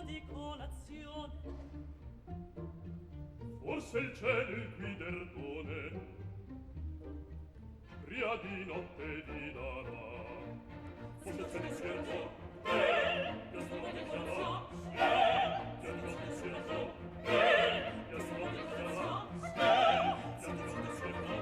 di colazione. Forse il cielo il guiderdone pria di notte vi darà. Forse il cielo il scherzo io sto di colazione io sto di scherzo io sto di colazione io sto di scherzo io sto di colazione.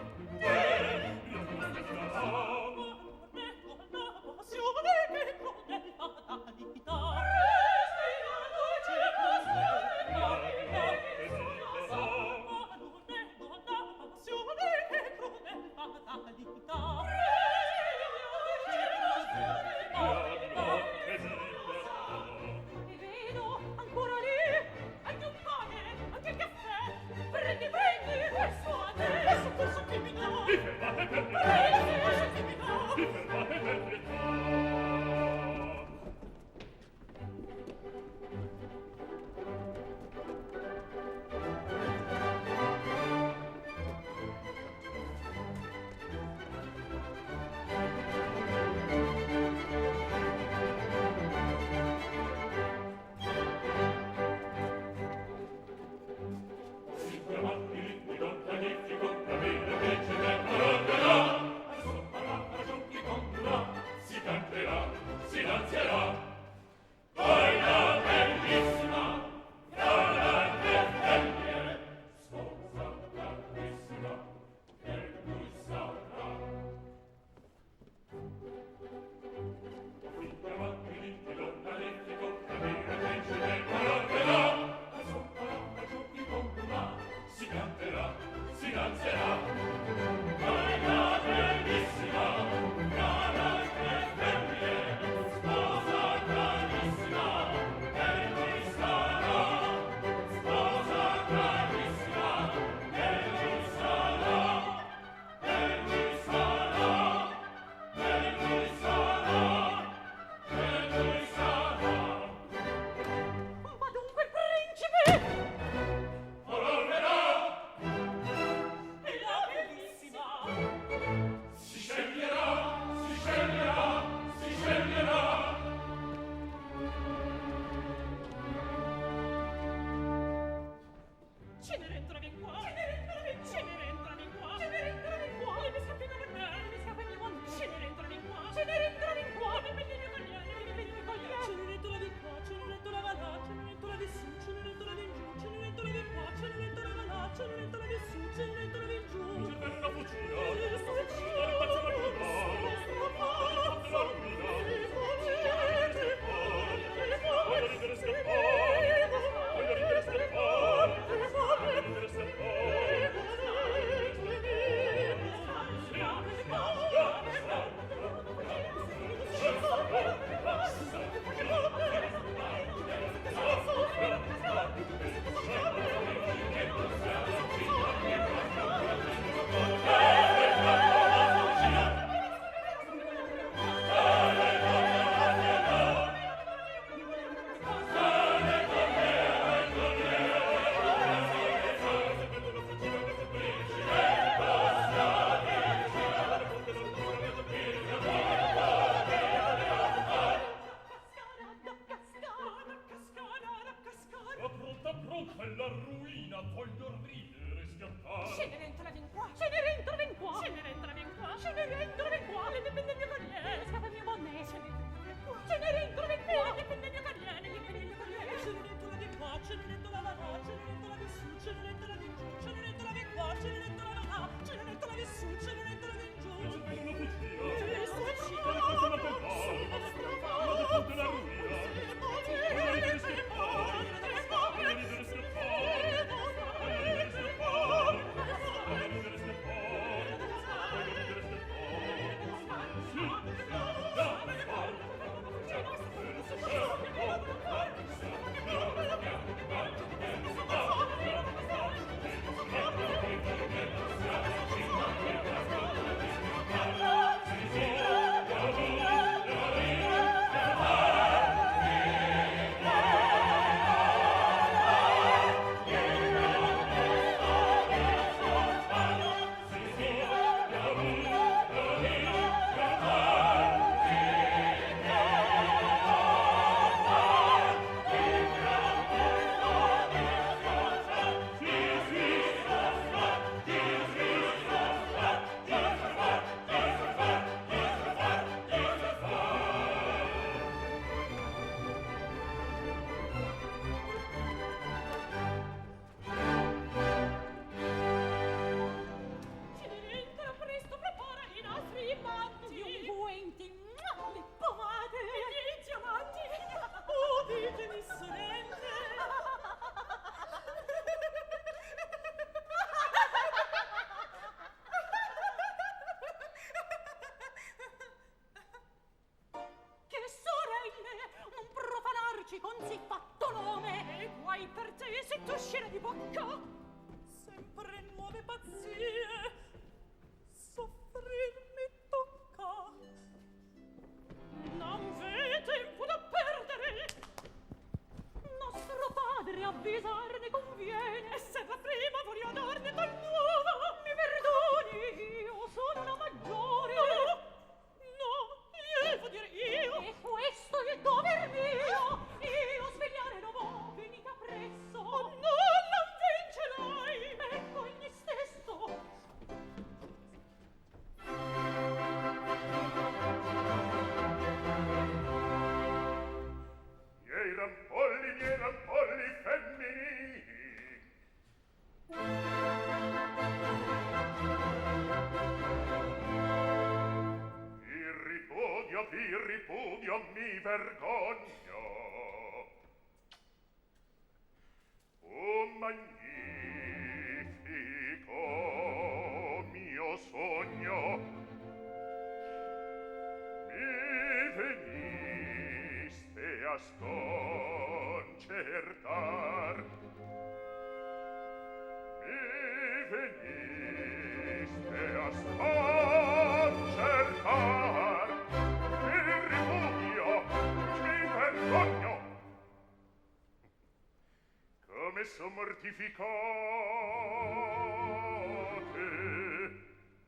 mai per te se tu uscire di bocca? Sempre nuove pazzie, soffrirmi tocca. Non v'è tempo da perdere. Nostro padre avvisarne conviene, e se la prima voglio darne tal nuova, mi perdoni, io sono la maggiore. No, lievo dire io. E questo è il dover mio, io svegliare lo vo, venite appresso. Oh no, non vincerai, ecco egli stesso. Miei rampolli femminili. Vi ripudio, mi vergogno. Un magnifico mio sogno. Mi veniste a sconcertar. Mi veniste a sconcertar. Mi ripudio, mi vergogno. Come son mortificate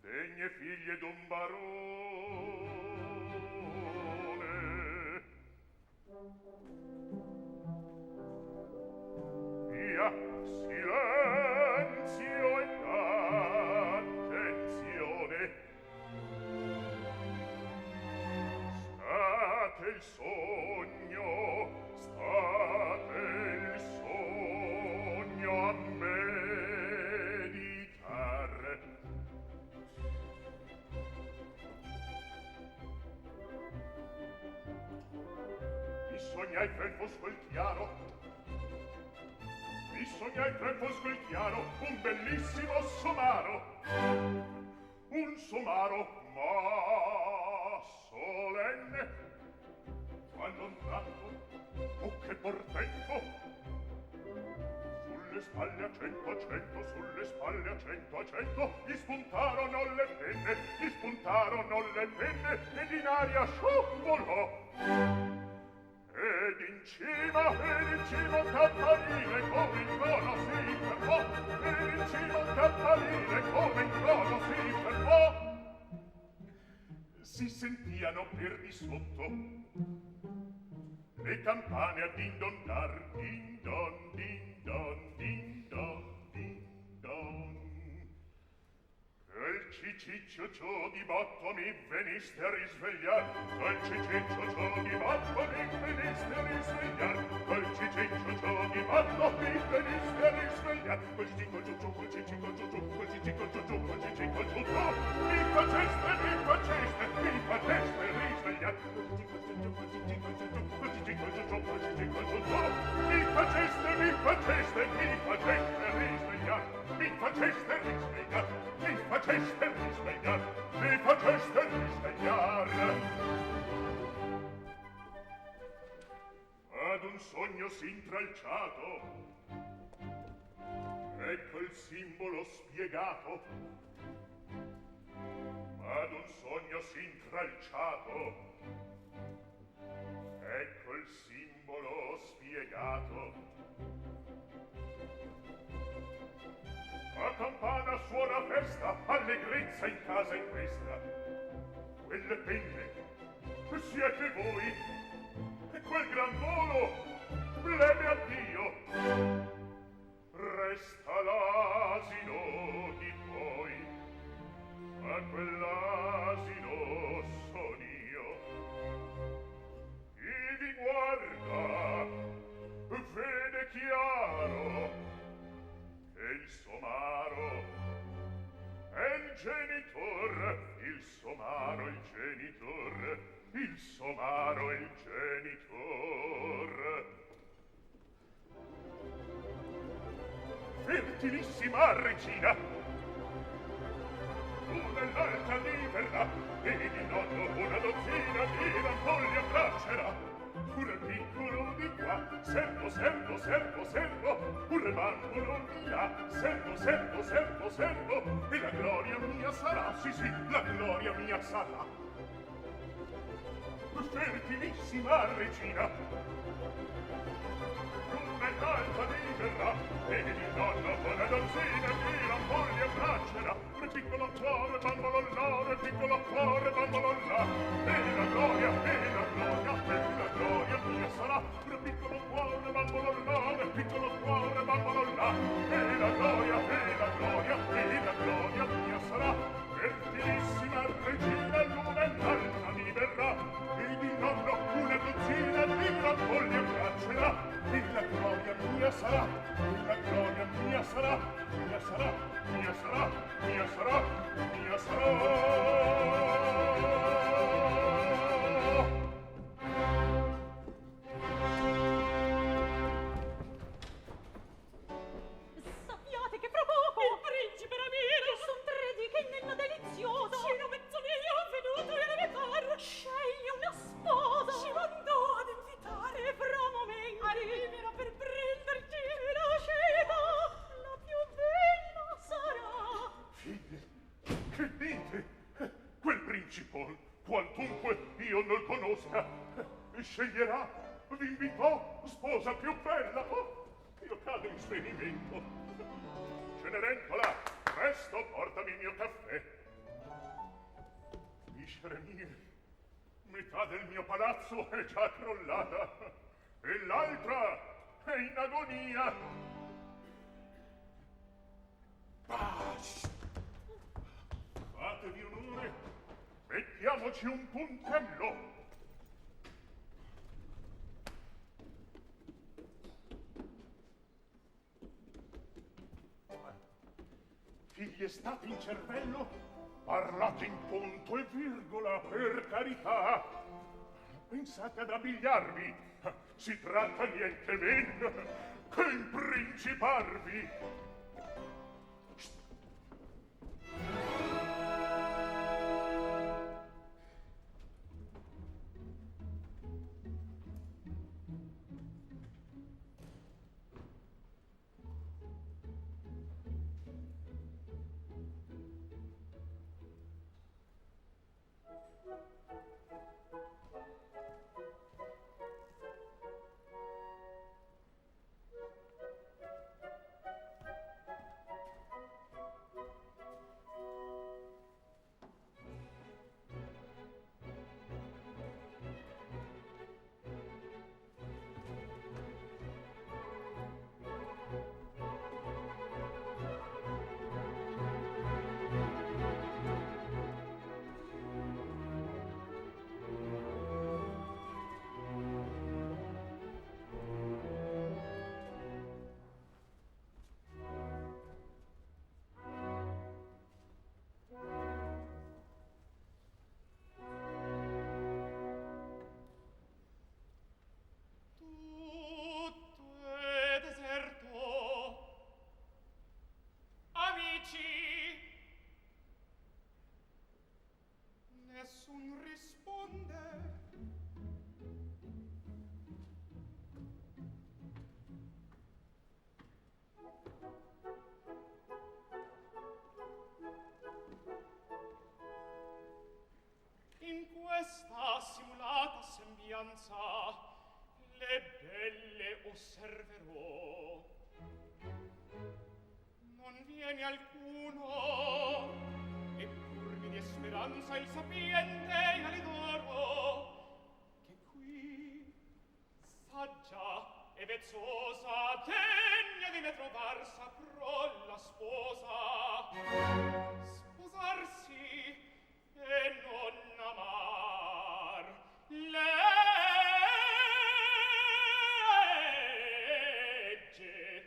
degne figlie d'un barone. Via, silenzio ed attenzione. State il sogno a meditar. Mi sognai tra il fosco il chiaro, mi sognai tra il fosco il chiaro, un bellissimo somaro, un somaro ma solenne. Quando un tratto, oh che portento, sulle spalle a cento, sulle spalle a cento, gli spuntarono le penne, ed in aria sciupolò. Ed in cima un campanile come in trono si fermò, ed in cima un campanile come in trono si fermò. Si sentiano per di sotto le campane a din-don-dar, din-don, din-don, din-don, din-don. Quel ciciccio di botto mi veniste a risvegliar, quel ciciccio di botto mi veniste a risvegliar, quel ciciccio di botto mi veniste a risvegliar, quel cicicco giù, quel cicicco giù, quel cicicco giù, quel cicicco giù, mi faceste risvegliar, quel cicicco giù, quel cicicco giù, quel cicicco giù, quel cicicco giù, mi faceste risvegliar, mi faceste risvegliar, mi faceste risvegliar, mi faceste risvegliar. Ad un sogno s'intralciato, ecco il simbolo spiegato. Ad un sogno s'intralciato, ecco il simbolo spiegato. A campana suona festa, allegrezza in casa in questa. Quelle penne, siete voi, e quel gran volo, plebe addio. Resta l'asino di poi, ma quell'asino son io. Ivi guarda, vede chiaro, il somaro è il genitor, il somaro il genitor, il somaro il genitor. Fertilissima regina, tu nell'alta libertà, ed il nonno una dozzina di rampolli abbraccerà, pure il piccolo di qua via, servo, servo, servo, servo, un rebandolo via, servo, servo, servo, servo, e la gloria mia sarà, sì, sì, la gloria mia sarà. Fertilissima regina, l'alta di verrà, e di donna buona donzina che la foglia abbraccerà, un piccolo cuore bambolo là, un piccolo cuore bambolo là, e la gloria, e la gloria, e la gloria mia sarà, un piccolo cuore bambolo là, un piccolo cuore bambolo là, e la gloria, e la gloria, e la gloria mia sarà, fertilissima regina l'alta di verrà, e di nonno una dozzina di la foglia abbraccerà, e la gloria mia sarà, e la gloria mia sarà, mia sarà, mia sarà, mia sarà, mia sarà. Sappiate che fra poco il principe Ramiro, che son 3 dì che nella deliziosa Cino Mezzomiglia è venuto a revetar, sceglie una sposa, ci mandò ad invitare fra momenti arriverà per prenderci la cena, la più bella sarà. Figli, che dite? Quel principon, quantunque io non conosca, sceglierà, vi invitò, sposa più bella. Oh, io cado in svenimento. Cenerentola, presto portami il mio caffè. Viscere mie, metà del mio palazzo è già crollata e l'altra è in agonia. Basta! Fatevi onore, mettiamoci un puntello. Figli state in cervello, parlate in punto e virgola, per carità. Pensate ad abbigliarvi, si tratta niente meno che imprinciparvi. In questa simulata sembianza le belle osserverò. Non viene alcuno, eppur mi die speranza il sapiente e alidoro, che qui saggia e vezzosa degna di me trovar saprò la sposa. Sposarsi e non amar legge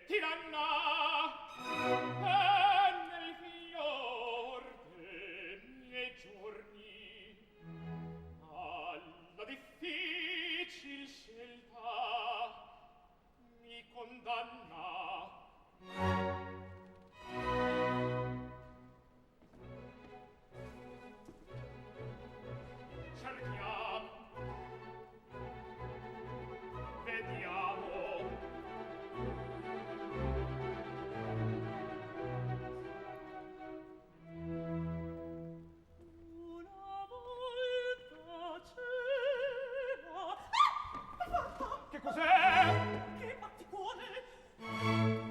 tiranna e nel fior de miei giorni alla difficil scelta mi condanna. Cerchiamo, vediamo, cos'è? Che batticuore?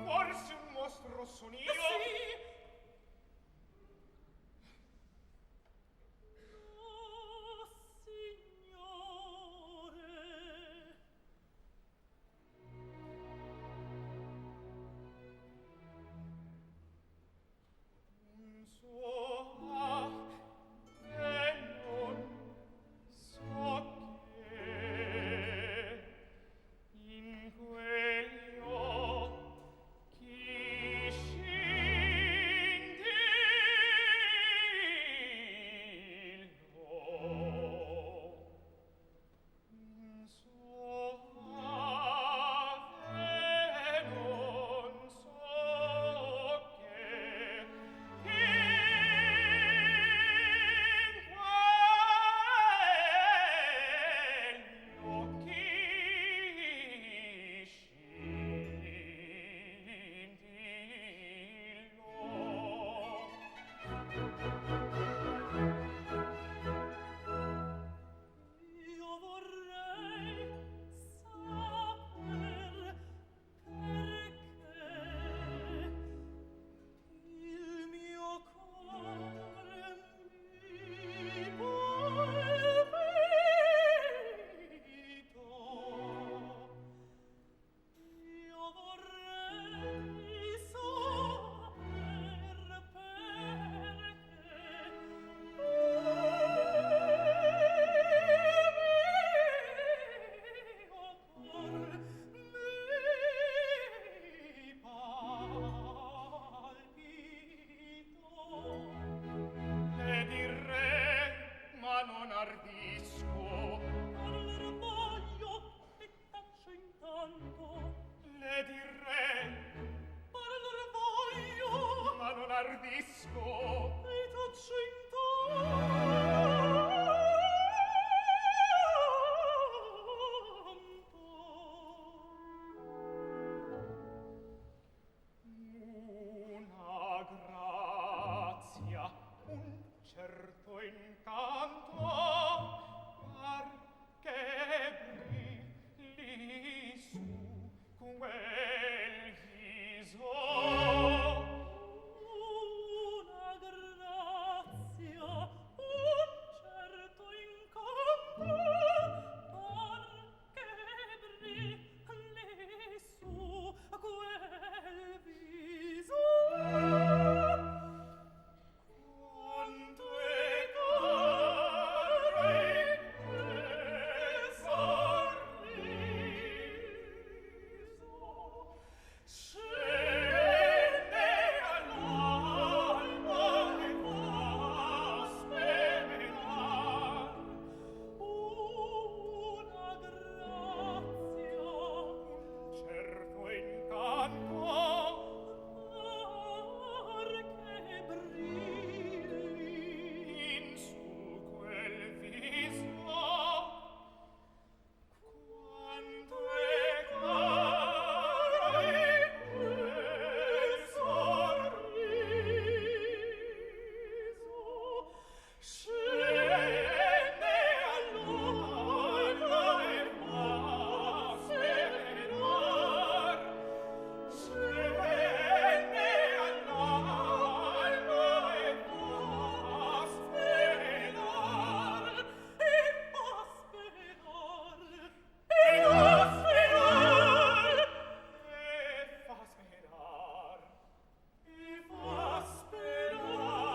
Forse un mostro son io? Sì. Oh, signore. Non so e non so che in quegli occhi scintillò. Non so e non so che in quegli occhi scintillò. Io vorrei saper perché il mio cuore mi palpito. Io vorrei saper Le direi, ma non ardisco. parler voglio e taccio intanto. Le direi, Parler voglio ma non ardisco. e taccio Una grazia, un certo incanto, par che brilli su quel viso. una grazia, un certo incanto, par che brilli su quel viso. Quanto è caro quel sorriso, scende all'alba e fa sperar. Una grazia, Un certo incanto, perché brilli in su quel viso. Quanto è caro quel sorriso, scende all'alba e fa sperar. Scende all'alba e fa sperar. e fa sperare, E fa sperar. E fa sperar. E fa sperar.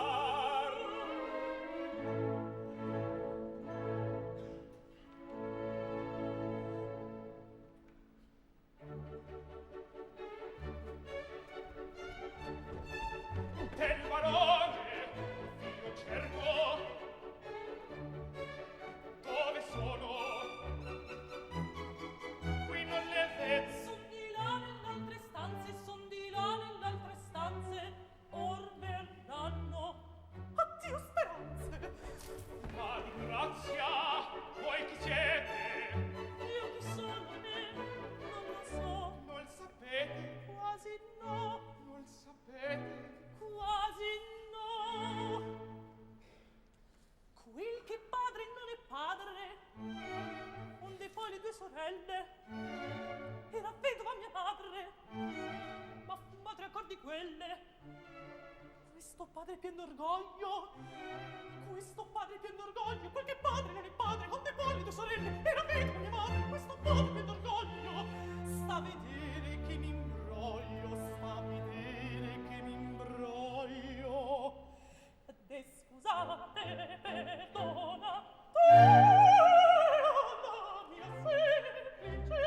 Del barone, io cerco. Dove sono? Qui non le vedo. son di là nell'altre stanze, son di là nell'altre stanze, or verranno. Addio speranze! Ma di grazia, voi chi siete? Io chi sono me, non lo so, Non sapete? quasi no, Non sapete? quasi no. Quel che padre non è padre, onde poi le due sorelle. Era vedova mia madre, ma fu madre ancor di quelle. Questo padre pien d'orgoglio, qualche padre non è padre, con te poi le due sorelle. Era vedova mia madre, questo padre pien d'orgoglio. Sta a vedere che mi imbroglio, scusate, perdona, tu la mia semplicità.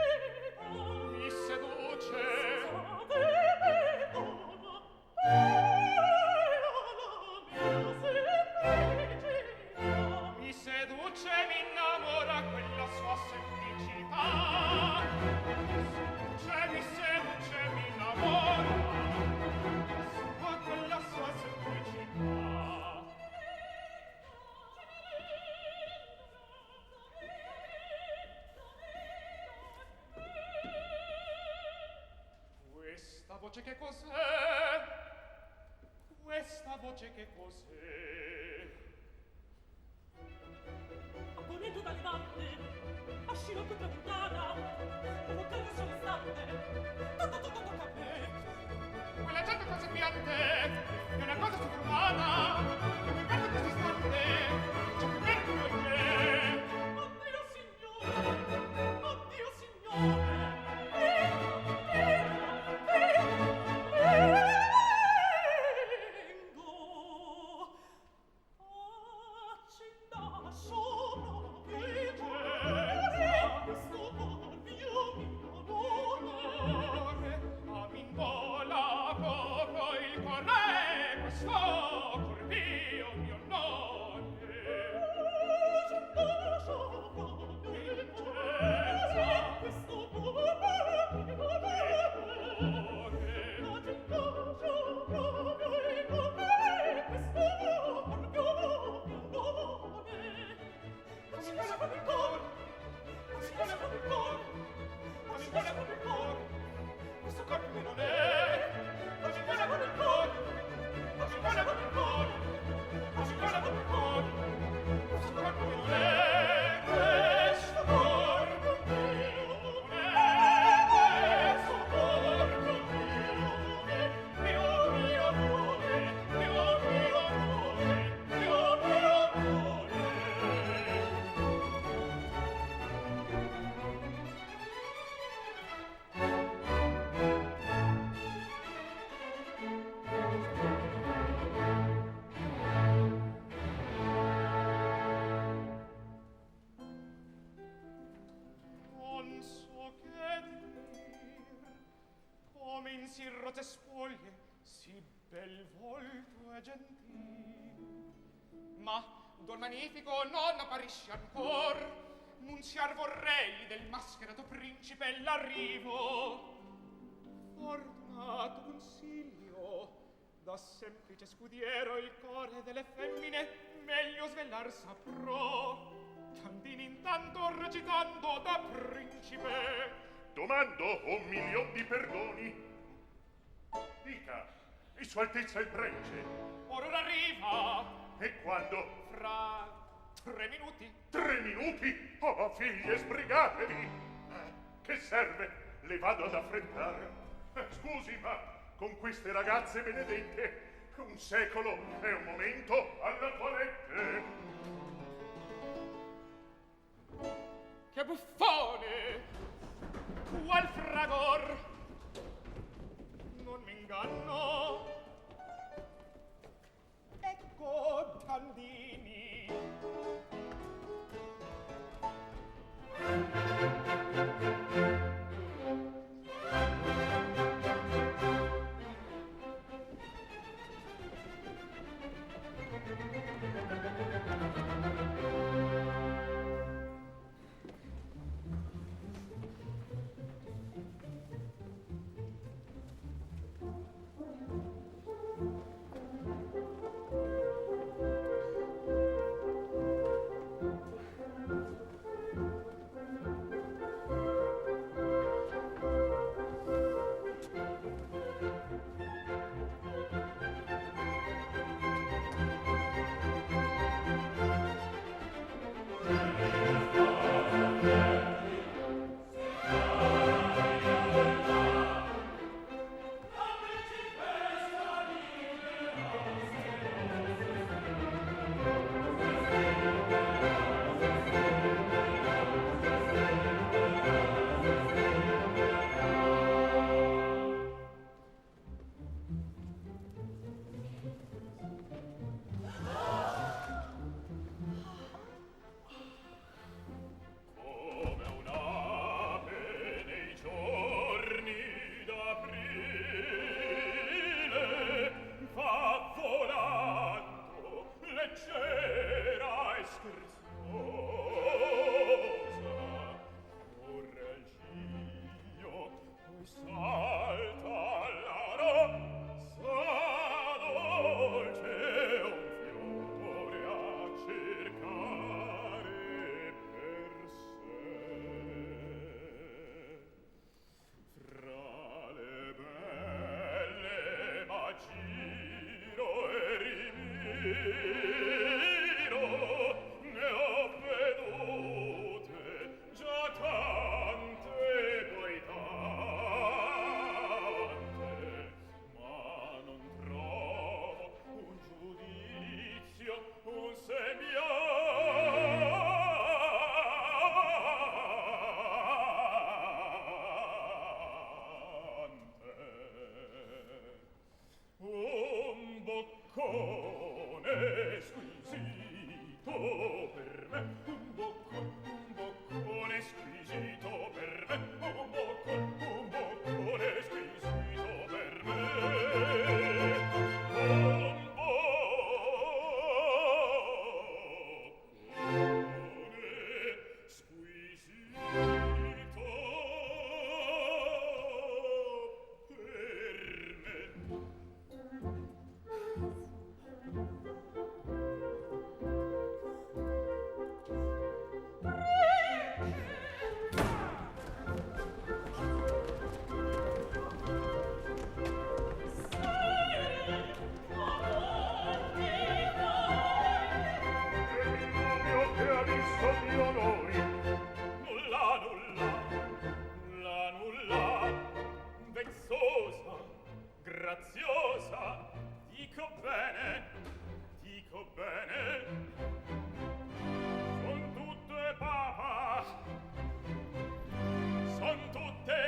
Mi seduce. Scusate, perdona, tu la mia semplicità. Mi seduce, mi innamora quella sua semplicità. Mi seduce, mi innamora quella sua semplicità. Questa voce che cos'è? Questa voce che cos'è? Apponendo dalle valle, ascino più tramontana, provoca il sole istante, tocca a me. Quella gente cosa piante è una cosa sovrumana, che mi perde questo istante, ciò che perde noi me. Addio, signore, vengo. Accenda sopra questo mio onore. Amingola poco il corre, questo corpio mio onore. Accenda sopra questo Questo corpo non è, così buona come il cuore, così buona come il cuore, così buona come il cuore, questo corpo non è, questo corpo mio non è, questo corpo mio amore, mio amore. Non so che dir, come in sì rote spoglie, sì bel volto e gentil. Ma d'ol magnifico non apparisce ancor, nunziar vorrei del mascherato principe l'arrivo. Fortunato consiglio, da semplice scudiero il core delle femmine meglio svelar saprò. Tandini intanto recitando da principe. Domando un milion di perdoni. Dica, e sua altezza il prece? Or ora arriva. E quando? Fra 3 minuti. 3 minuti? Oh, figlie, sbrigatevi! Che serve? Le vado ad affrettare. Scusi, ma con queste ragazze benedette un secolo è un momento alla toilette. Che buffone! Qual fragor! Non m'inganno. Ecco Tandini. ne ho vedute già tante poi tante, ma non trovo un giudizio, un un boccone squisito per me, un boccone squisito per me, un boccone squisito per me, un boccone squisito nulla, vezzosa, graziosa, dico bene, son tutte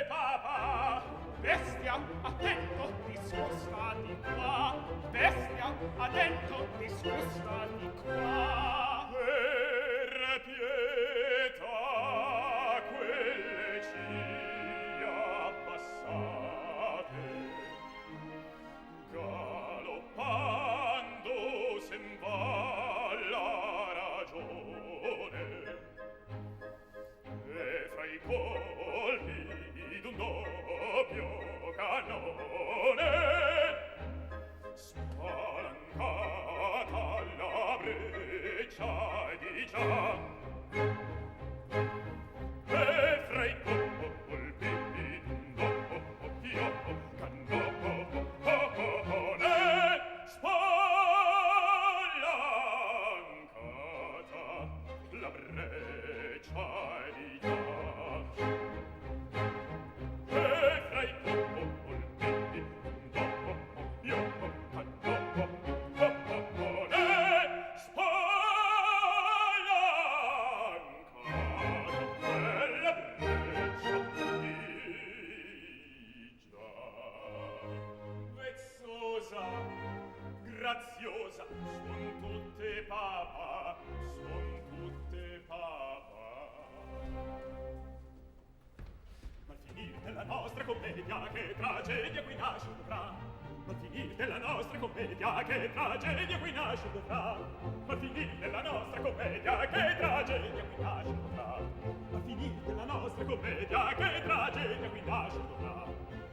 papa, Bestia, attento, discosta di qua. Bestia, attento, discosta di qua. per pietà quelle ciglia abbassate, galoppando se'n va la ragione, e fra i colpi d'un doppio cannone spalancata la breccia di già, e fra i colpi d'un doppio cannone spalancata la breccia di già, e fra i colpi d'un doppio cannone graziosa, son tutte papa, Ma al finir della nostra commedia, che tragedia qui nasce dovrà. Ma al finir della nostra commedia, che tragedia qui nasce dovrà. Ma al finir della nostra commedia, che tragedia qui nasce dovrà. Ma al finir della nostra commedia, che tragedia qui nasce dovrà.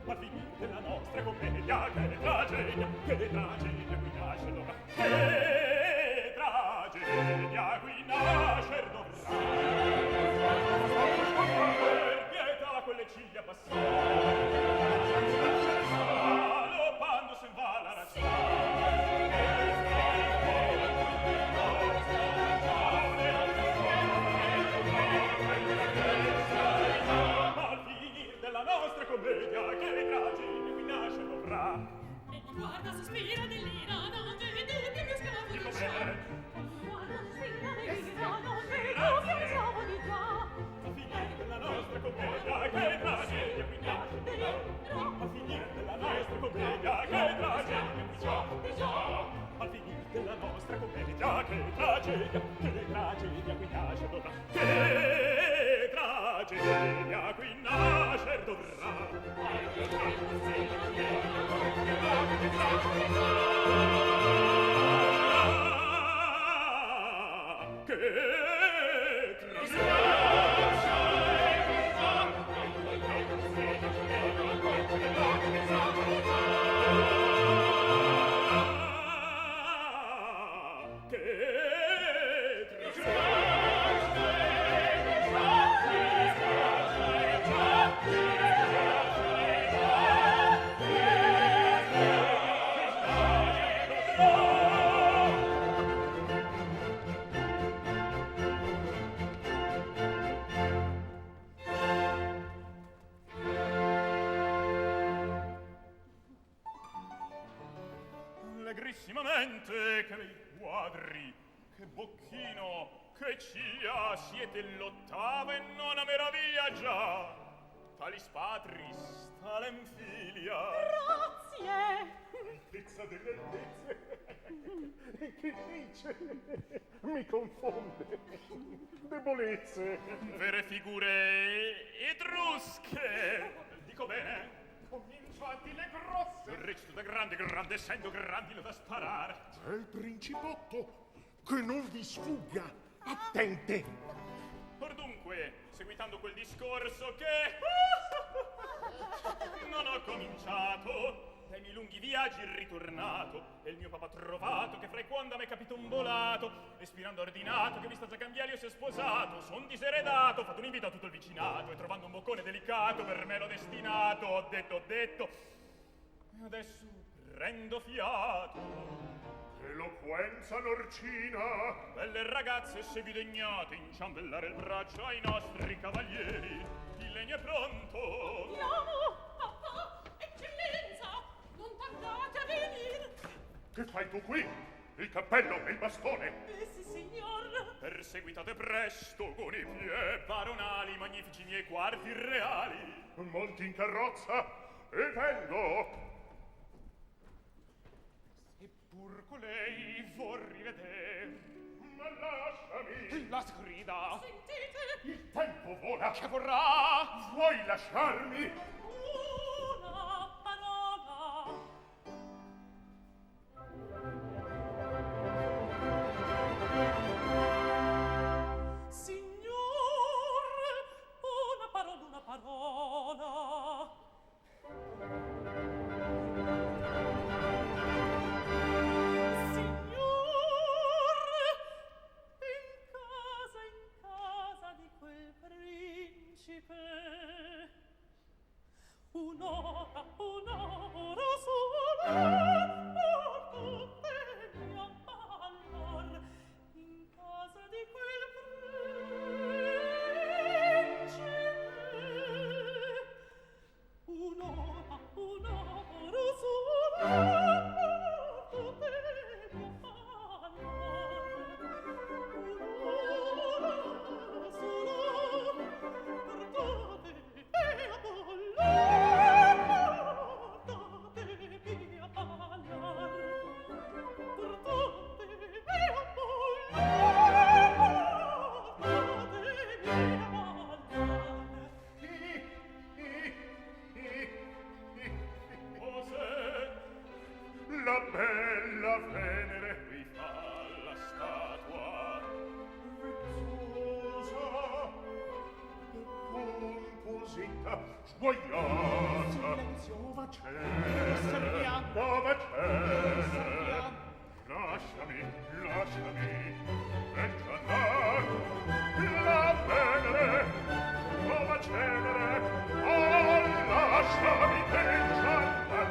Ma al finir della nostra commedia, che tragedia qui nasce dovrà. Che tragedia qui nasce dovrà. Per pietà quelle ciglia passate, galoppando se'n va la Ma al finir della nostra commedia, che tragedia qui nasce dovrà. E guarda, sospira dell'ira, non vede che mi scappa. Guarda, sospira dell'ira, non vede che mi scappa di già. A finire della nostra commedia, che tragedia qui nasce dovrà. A finire della nostra commedia, che tragedia qui nasce dovrà. A finire della nostra commedia, che tragedia qui nasce dovrà. Che tragedia qui nasce dovrà. Che allegrissimamente, che bei quadri, che bocchino, che cia, siete l'ottava e nona meraviglia già. Talis patris, talem filia. Grazie. Altezza delle altezze. Che dice? Mi confonde. Debolezze. Vere figure etrusche. Dico bene? Comincio a dire grosse. Recito da grande, essendo grandi lo da sparare. È il principotto. Che non vi sfugga. Attente. Or dunque, seguitando quel discorso che non ho cominciato, dai miei lunghi viaggi ritornato, e il mio papà trovato che fra i quando m'è capito un volato, espirando ordinato che vista già cambiare io si è sposato, son diseredato, ho fatto un invito a tutto il vicinato, e trovando un boccone delicato per me l'ho destinato, ho detto, e adesso prendo fiato. Eloquenza norcina. Belle ragazze, se vi degnate inciambellare il braccio ai nostri cavalieri, il legno è pronto. Andiamo, papà, eccellenza, non tardate a venire. Che fai tu qui? Il cappello e il bastone. Sì, signor. Perseguitate presto con i piedi baronali, magnifici miei quarti reali. Monti in carrozza e vengo. Pur colei vor rivedere, Ma lasciami. la sgrida Sentite, Il tempo vola. che vorrà. Vuoi lasciarmi? una parola. Signor, una parola. Un'ora sola, portatemi a ballar in casa di quel principe. Un'ora sola, portatemi a ballar. Un'ora sola, portatemi a ballar. La bella Venere Qui fa la statua vezzosa e pomposita, sguaiata. Silenzio, Va cene, osserviamo. va cene. Osserviamo. Lasciami, lascia andar. La Venere, va cenere. Oh, lasciami, lascia andar.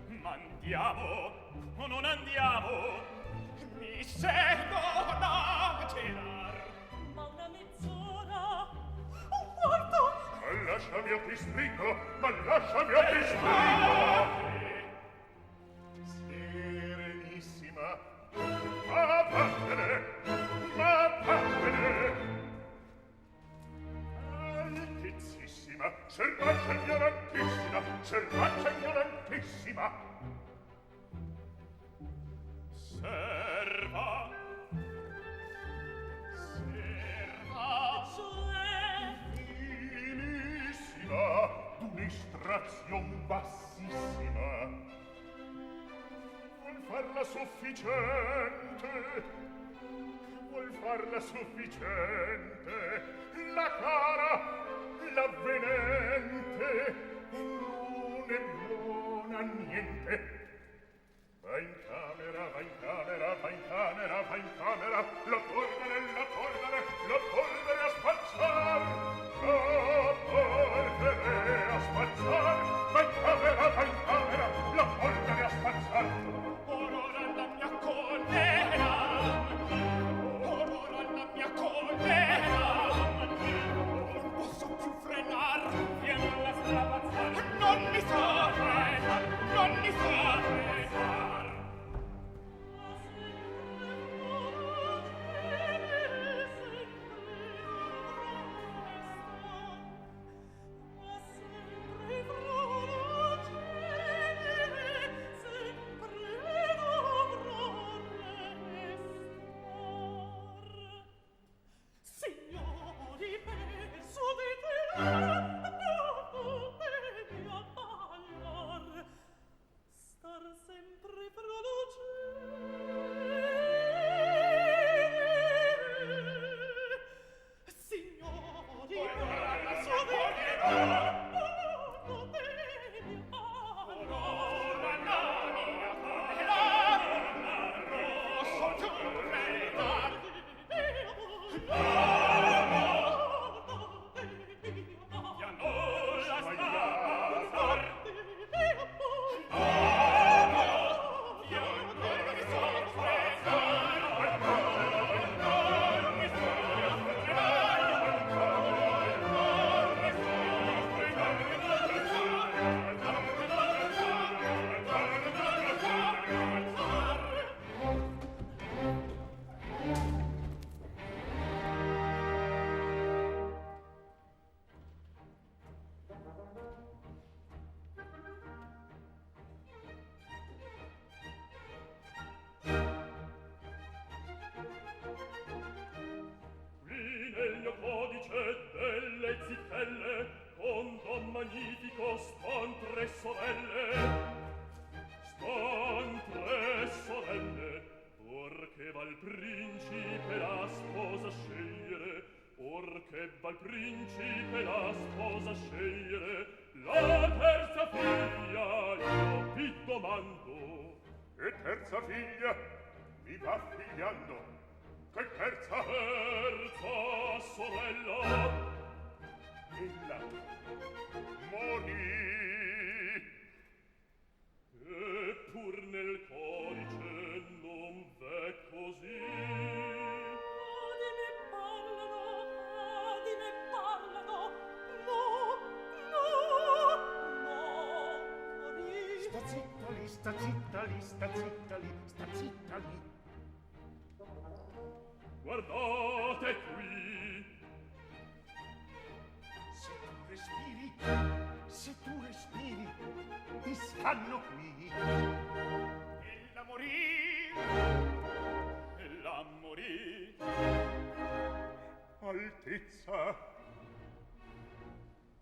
Sì, ma andiamo o non andiamo? Mi servono a cenar. Ma una mezz'ora, un quarto. Ma lasciami a ti stringo, ma lasciami a ti stringo. Serenissima, ma vattene, altissima, servaccia ignorantissima, servaccia ignorantissima. Serva, Cioè, Finissima, d'un'istrazion bassissima. Vuol farla sufficiente, vuol farla sufficiente, la cara, l'avvenente, e non è buona niente. Va in camera, va in camera, va in camera, va in camera, la polvere a spazzar, la polvere a spazzar, va in camera, la polvere a spazzar. Orora la mia collera, orora la mia collera, non posso più frenar. codice delle zitelle, con don magnifico stan tre sorelle. Stan tre sorelle, or che va il principe la sposa scegliere, or che va il principe la sposa scegliere, la terza figlia io vi domando. E terza figlia mi va figliando. Che terza? Terza sorella, Ella morì. eppur nel codice non v'è così. Di me parlano, no, morì. Sta zitta lì, sta zitta lì, sta zitta lì, sta zitta lì. Guardate qui, Se tu respiri, ti scanno qui. Ella morì. ella morì. Altezza.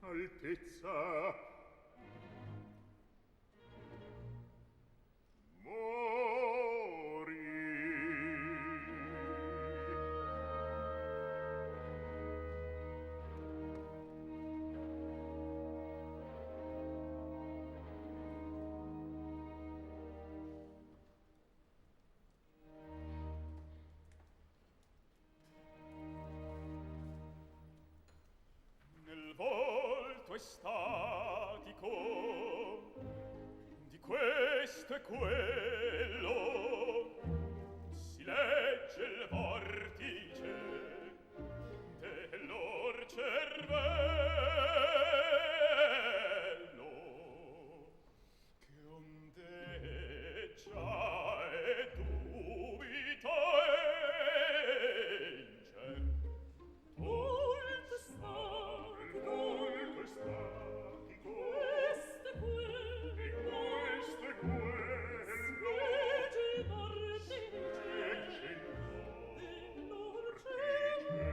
Altezza. Morì. Nel volto estatico di questo e quello si legge il vortice del lor cervello, che ondeggia e dubita e incerto. Volto statico, questo e quello, legge il vortice del lor cervello.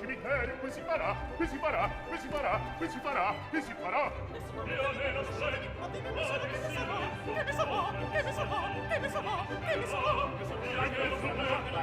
cimitero, qui si farà, qui si farà, qui si farà, qui si farà, qui si farà. E almeno sei, Ma dimmi solo che mi sarà, che mi sarà, che mi sarà, che mi sarà, che mi sarà. e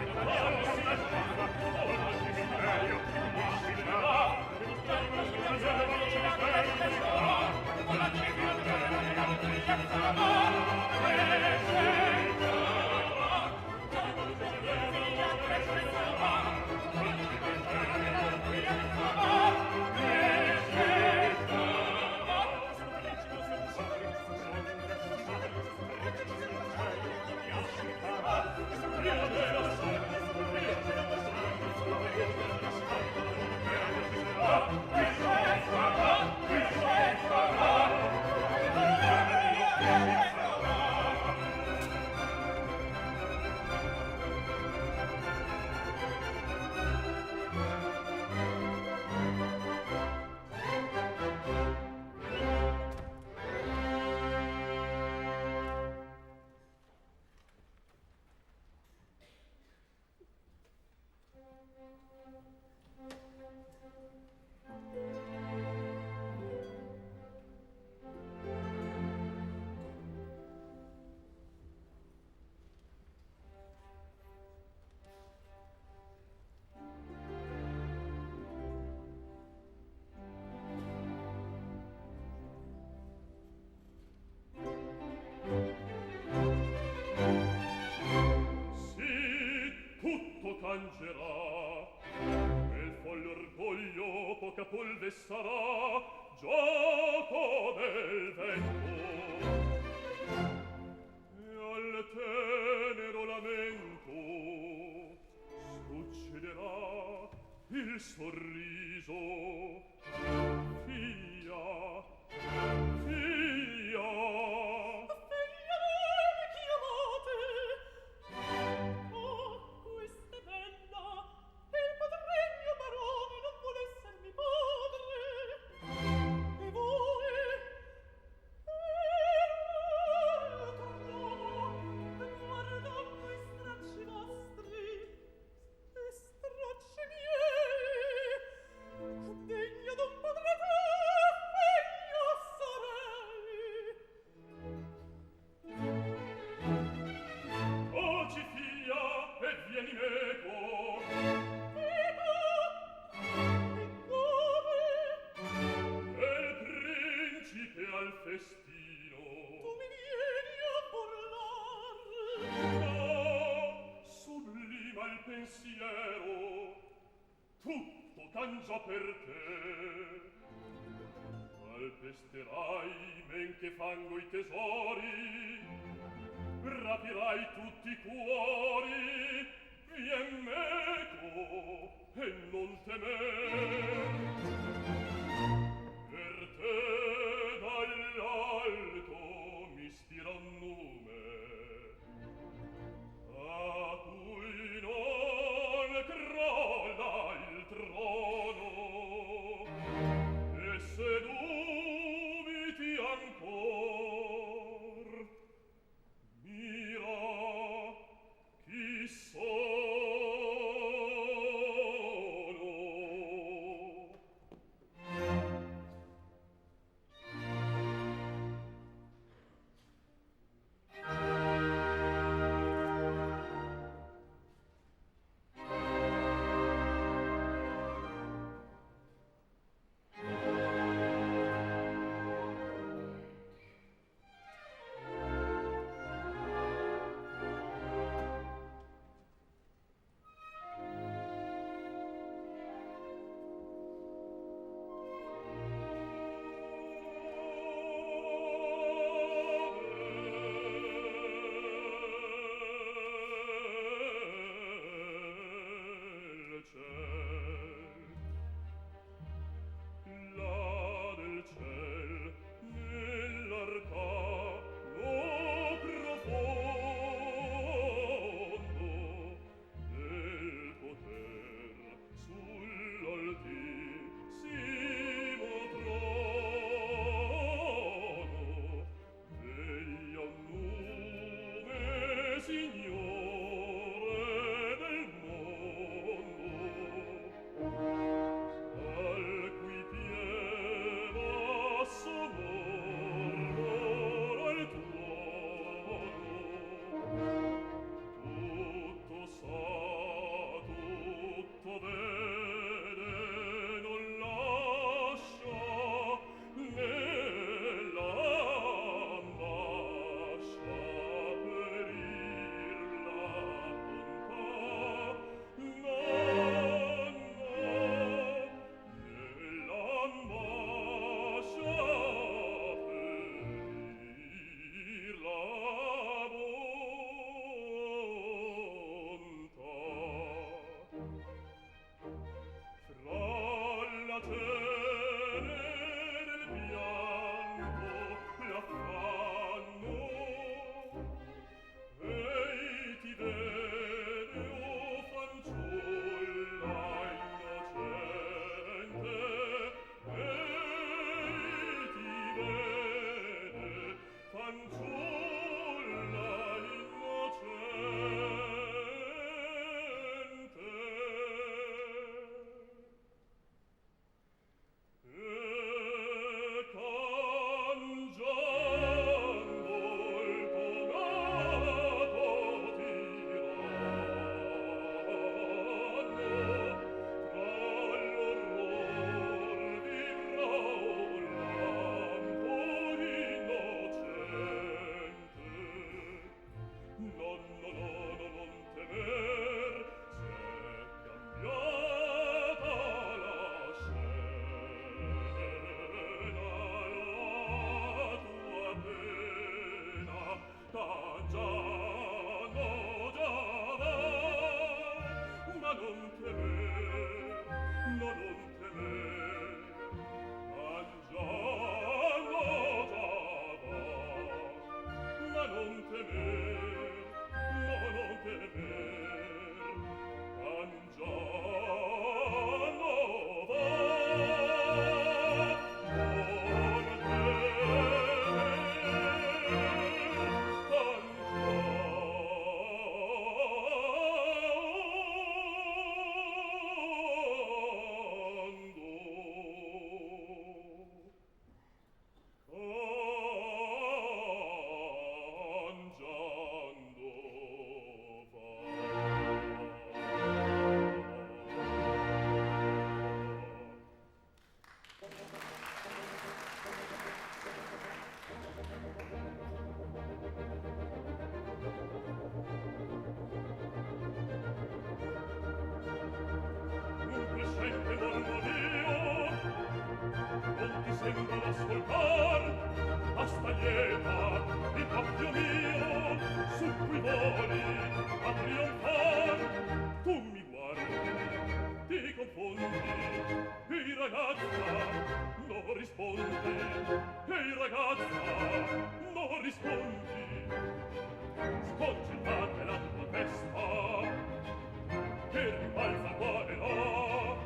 almeno cangerà quel folle orgoglio poca polve sarà gioco del vento e al tenero lamento succederà il sorriso figlia figlia cangia per te calpesterai men che fango i tesori rapirai tutti i cuori vien meco e non temer per te dall'alto mi stira un nume a cui non crolla il trono e se dubiti ancor mira chi sono dormo io, non ti sento d'ascoltar, basta lieta, il cappio mio, su cui voli a trionfar. Tu mi guardi, ti confondi, ehi ragazza, non rispondi, ehi ragazza, non rispondi. Sconcertate la tua testa, che rimbalza qua e là,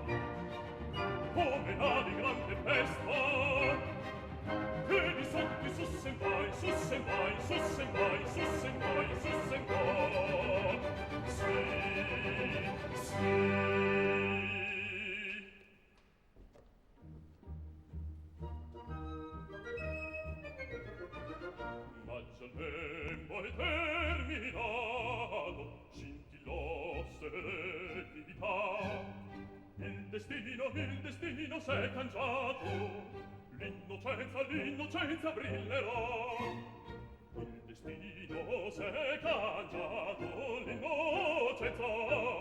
come una di gran tempesta, che di sotto su sen vai, su sen vai, su sen vai, su sen vai, su sen vai. Sì, sì. Ma già il tempo è terminato, scintillò serenità. Il destino s'è cangiato, l'innocenza brillerà. Il destino s'è cangiato, l'innocenza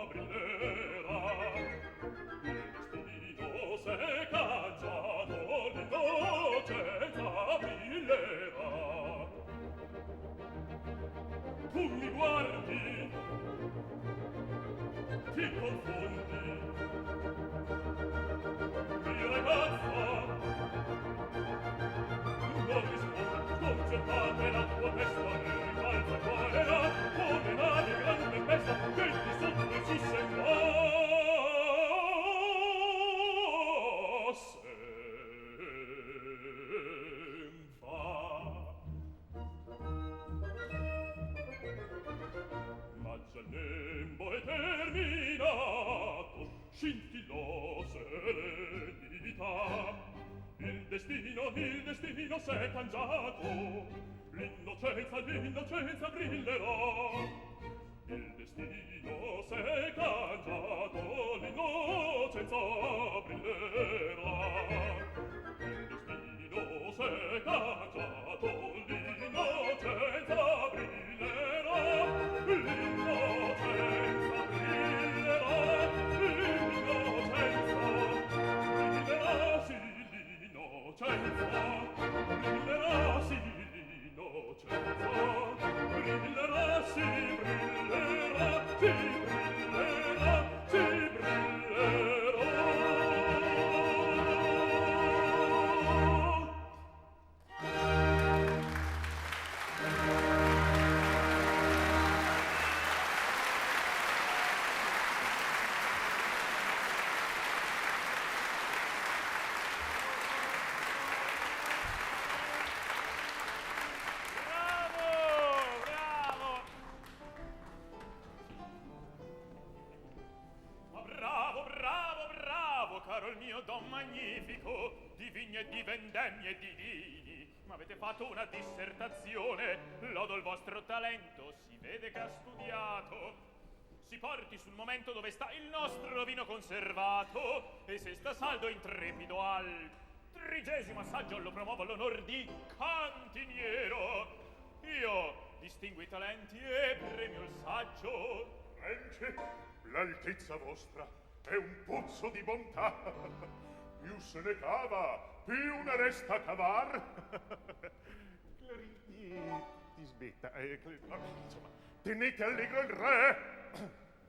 brillerà. Il destino s'è cangiato, l'innocenza brillerà. Tu mi guardi, ti confondi, mi ragazza, non rispondi, sconcertate la tua testa, e ribalza qua e là, come una di gran tempesta, che di sotto e su sen va. Ma già il nembo è terminato, scintillò serenità. Il destino s'è cangiato, l'innocenza brillerà. Il destino s'è cangiato, l'innocenza brillerà. Il destino s'è cangiato, l'innocenza brillerà. L'innocenza brillerà, l'innocenza brillerà, sì, l'innocenza brillerà, sì, l'innocenza brillerà, sì, brillerà, sì, brillerà, sì, brillerà. Vendemmie di vini, ma avete fatto una dissertazione. Lodo il vostro talento, si vede che ha studiato. Si porti sul momento dove sta il nostro vino conservato, e se sta saldo e intrepido al 30° assaggio lo promuovo l'onor di cantiniero. Io distingo i talenti e premio il saggio. Rence, l'altezza vostra è un pozzo di bontà. Più se ne cava, più ne resta a cavar. Ti smetta, insomma, tenete allegro il re.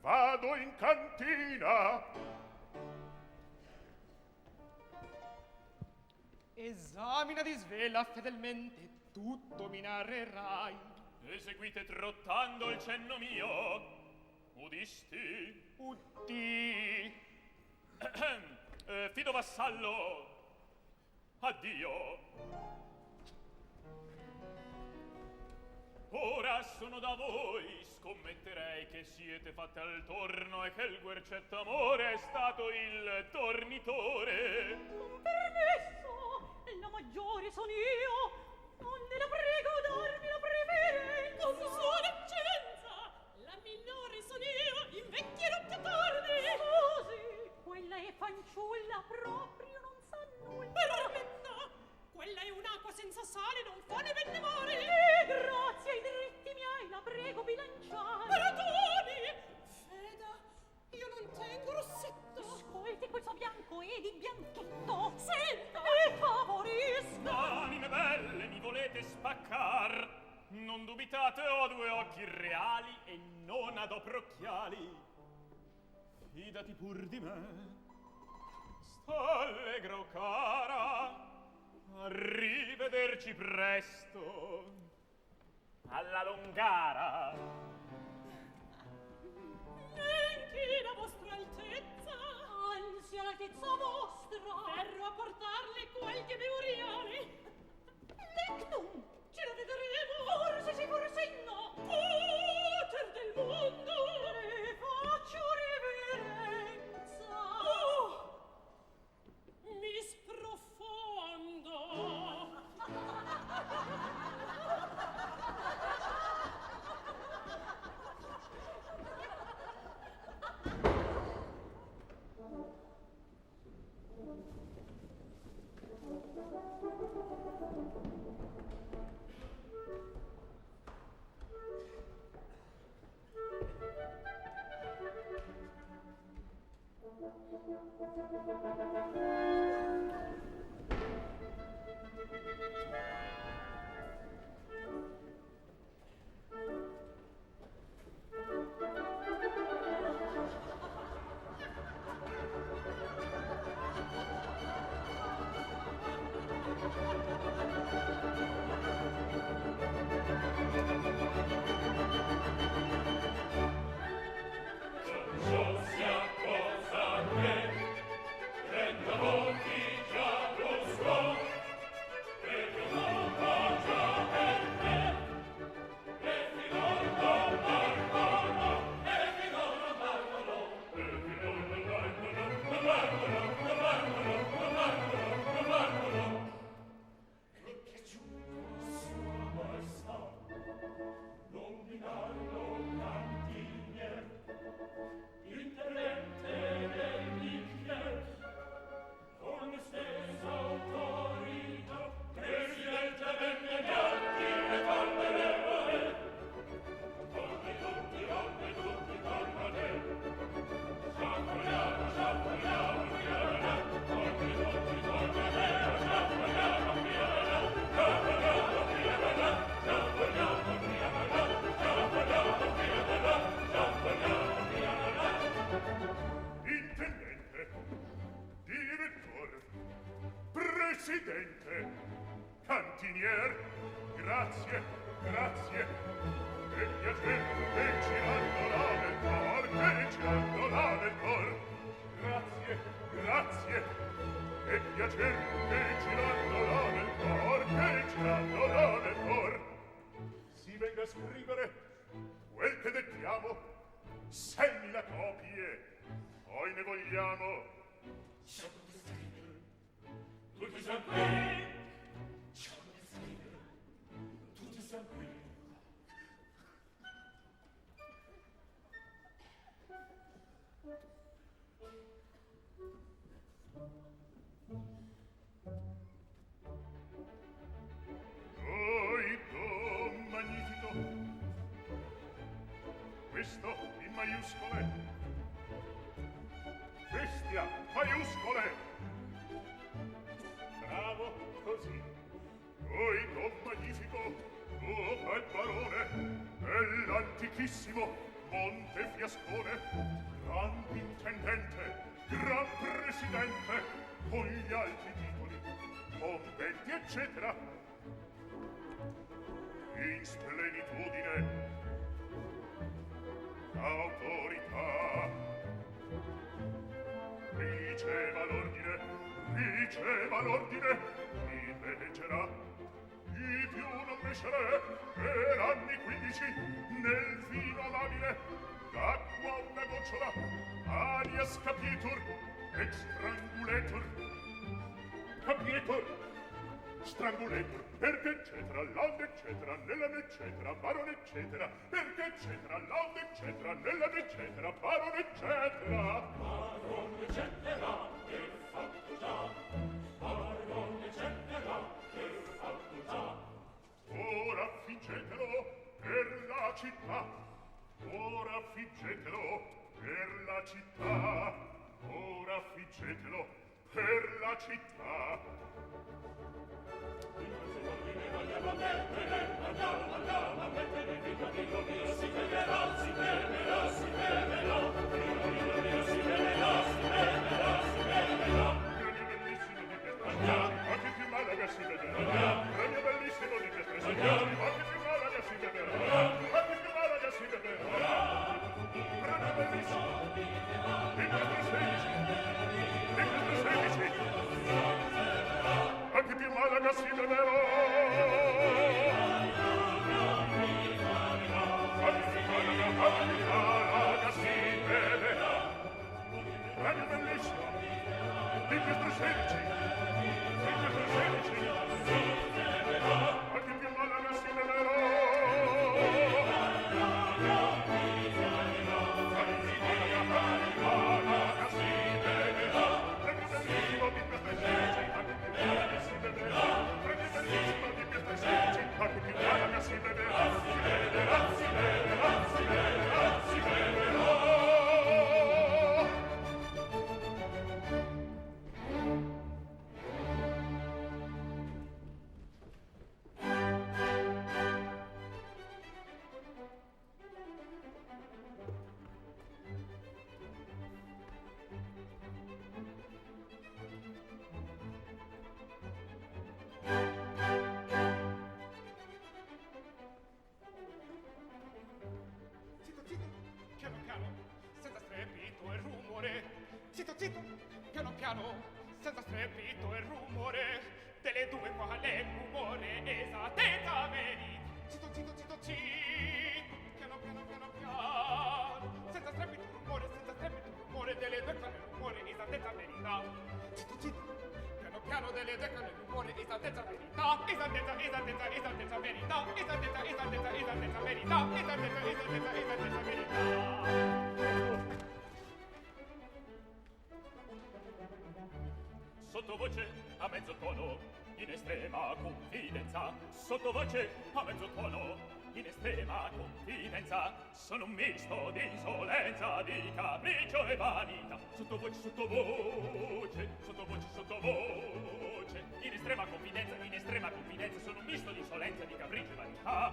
Vado in cantina. Esamina di svela fedelmente, tutto mi narrerai. Eseguite trottando il cenno mio. Udisti? Uddi. Fido vassallo, addio. Ora sono da voi, scommetterei che siete fatte al torno e che il guercetto amore è stato il tornitore. Un permesso, la maggiore son io, onde la prego darmi la preferenza. Con sua eccellenza, la minore son io, invecchierò più tardi. Scusi, quella è fanciulla, proprio non sa nulla. Permetta, quella è un'acqua senza sale, non fa né bene mare. Grazie ai diritti miei, la prego bilanciare. Perdoni! Feda, io non tengo rossetto. Ascolti quel suo bianco e di bianchetto. Senta, mi favorisca. Anime belle, mi volete spaccar? Non dubitate, ho due occhi reali e non adopro occhiali. Fidati pur di me. Sto allegro, cara. Arrivederci presto. Alla Longara. Nenchina vostra altezza. Anzi, all'altezza vostra. Verrò a portarle qualche memoriale. Lectum. Ce la vedremo. Forse sì, forse no. Poter del mondo. Le faccio riverenza. Oh! Mi sprofondo. Non sia cosa che renda molti già gusto, perché non va già per me, e finor non valgono, e finor non valgono, e finor non valgono, non valgono, non valgono, non valgono, non valgono. È piaciuto a sua maestà nominarlo cantinier, intendente del bicchier, con estesa autorità, presidente delle gatti e colpevole, colpe tutti, colpa te. Sciaffoliamo, sciaffoliamo, piana, colpe tutti, colpa te. Sciaffoliamo, piana, sciaffoliamo, piana, sciaffoliamo, piana, sciaffoliamo, piana, sciaffoliamo, piana. Intendente, direttore, presidente, cantinier, grazie, grazie. E piacer che ci randola nel cor, che ci randola nel cor. Grazie, grazie. E piacer che ci randola nel cor, che ci randola nel cor. Si venga a scrivere quel che dettiamo, 6.000 copie. Poi ne vogliamo. Ciò che scrivere, tutti siamo qui. Ciò che scrivere, tutti siamo qui. Oito magnifico. Questo in maiuscole. Bestia, maiuscole. Bravo, così. Oito magnifico. Oh, bel barone. Bell'antichissimo Monte Fiascone. Gran intendente. Gran presidente. Con gli altri titoli. Conventi, eccetera. In splenitudine. Autorità. Riceva l'ordine, mi leggerà. Di più non mescerè, per anni 15, nel vino amabile, d'acqua una gocciola, alias capietur, et stranguletur. Capietur, stranguletur, perché eccetera, laude eccetera, nell'anno eccetera, barone eccetera, perché eccetera, laude eccetera, nell'anno eccetera, barone eccetera. Barone eccetera, che fatto già, barone eccetera, che fatto già. Ora fingetelo per la città, ora fingetelo per la città, ora fingetelo per la città. Anche più Malaga si vederà. Premio bellissimo di queste stagioni. Anche più Malaga si vederà. Anche più Malaga si vederà. Premio bellissimo di queste 16. Di queste 16. Anche più Malaga si vederà. Anche più Malaga si vederà. Premio bellissimo di queste 16. Anche più Malaga si vederà. Zitto, zitto, piano piano, senza strepito e rumore, delle due quale rumore, esattezza vedi. Zitto, zitto, zitto, zitto, piano piano, piano piano, senza strepito rumore, delle due quale rumore, esattezza verità. Zitto, zitto, piano piano, delle due quale rumore, esattezza verità, esattezza verità, esattezza verità, esattezza verità. Sottovoce a mezzo tono, in estrema confidenza. Sottovoce a mezzo tono, in estrema confidenza. Sono un misto di insolenza, di capriccio e vanità. Sottovoce, sottovoce, sottovoce, sottovoce. In estrema confidenza, sono un misto di insolenza, di capriccio e vanità.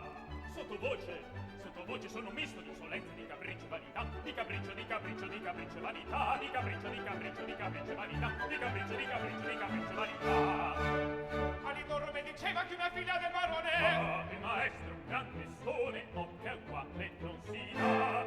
Sottovoce, sottovoce, sono un misto di insolenza, di capriccio e vanità. Di capriccio, di capriccio, di capriccio e vanità. Di capriccio, di capriccio, di capriccio e vanità. Di capriccio, di capriccio, di capriccio e vanità. Alidoro mi diceva che una figlia del barone. Ah, il maestro un gran testone, occhio al quale non si dà.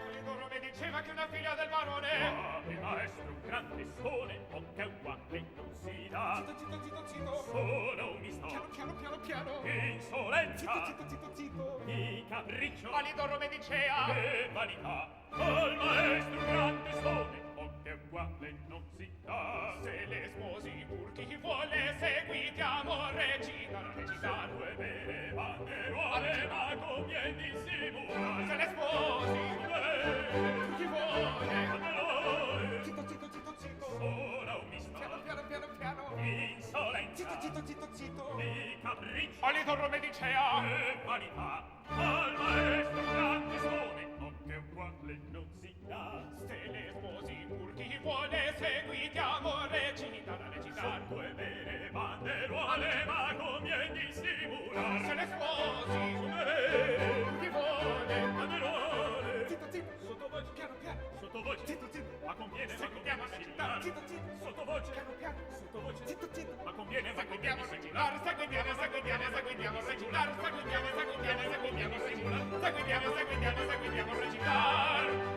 Alidoro mi diceva che una figlia del barone. Ah, il maestro un gran testone, occhio al quale non si dà. Zitto, zitto, zitto, zitto. Sono un misto Piano, piano, piano, piano. di insolenza, Zitto, zitto, zitto. di capriccio Alidoro mi diceva. e vanità. Al maestro un gran testone, occhio al quale non si dà. Se le sposi pur chi vuole seguitiamo recitare, recitare. Due vere banderuole, ma convien dissimulare. Se le sposi pur chi vuole. Banderuole, Zitto, zitto, zitto, zitto. sono un misto Piano, piano, piano, piano. di insolenza, Zitto, zitto, zitto, zitto. di capriccio Alidoro mi diceva. e vanità. Al maestro un gran testone, occhio al quale non si dà. Se le sposi pur chi vuole seguitiamo recitare, recitare. Due vere banderuole, ma convien dissimulare. Se le sposi pur chi vuole. Banderuole, Zitto, zitto. sottovoce, Piano, piano. sottovoce, Zitto, zitto. ma conviene Seguitiamo a recitare. Zitto, zitto. sottovoce, Piano, piano. sottovoce, Zitto, zitto. ma conviene Seguitiamo a dissimulare. recitare, seguitiamo, seguitiamo, seguitiamo a recitare, seguitiamo, seguitiamo, seguitiamo a recitare, seguitiamo, seguitiamo, seguitiamo a recitare, seguitiamo a recitare, seguitiamo a recitare, a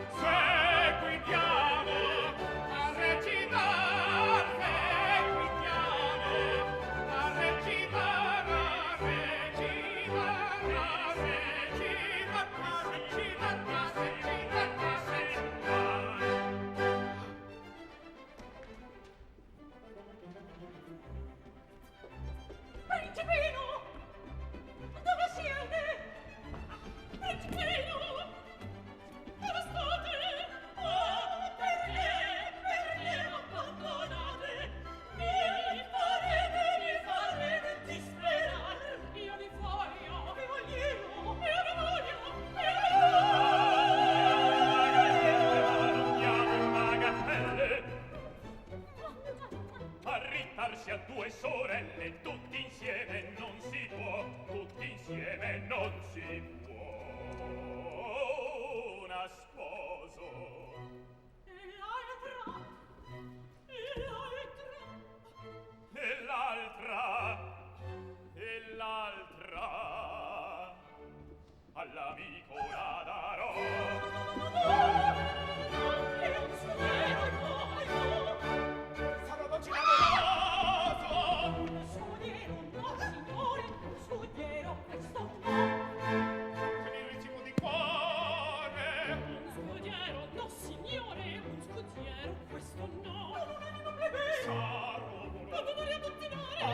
recitare, a recitare, a recitare, a recitare, a recitare. Principino! Dove siete? Principino! Dove state? due sorelle, tutti insieme non si può, tutti insieme non si può. Una sposo. E l'altra, e l'altra, E l'altra, e l'altra, all'amico la darò. e un suero no, Sarò docile amoroso. un scudiero no, signore, un scudiero questo no. Con il ricimo di cuore. Un scudiero, no signore, un scudiero, questo no. Con un'anima plebea, Sarò Come voglio dottinare?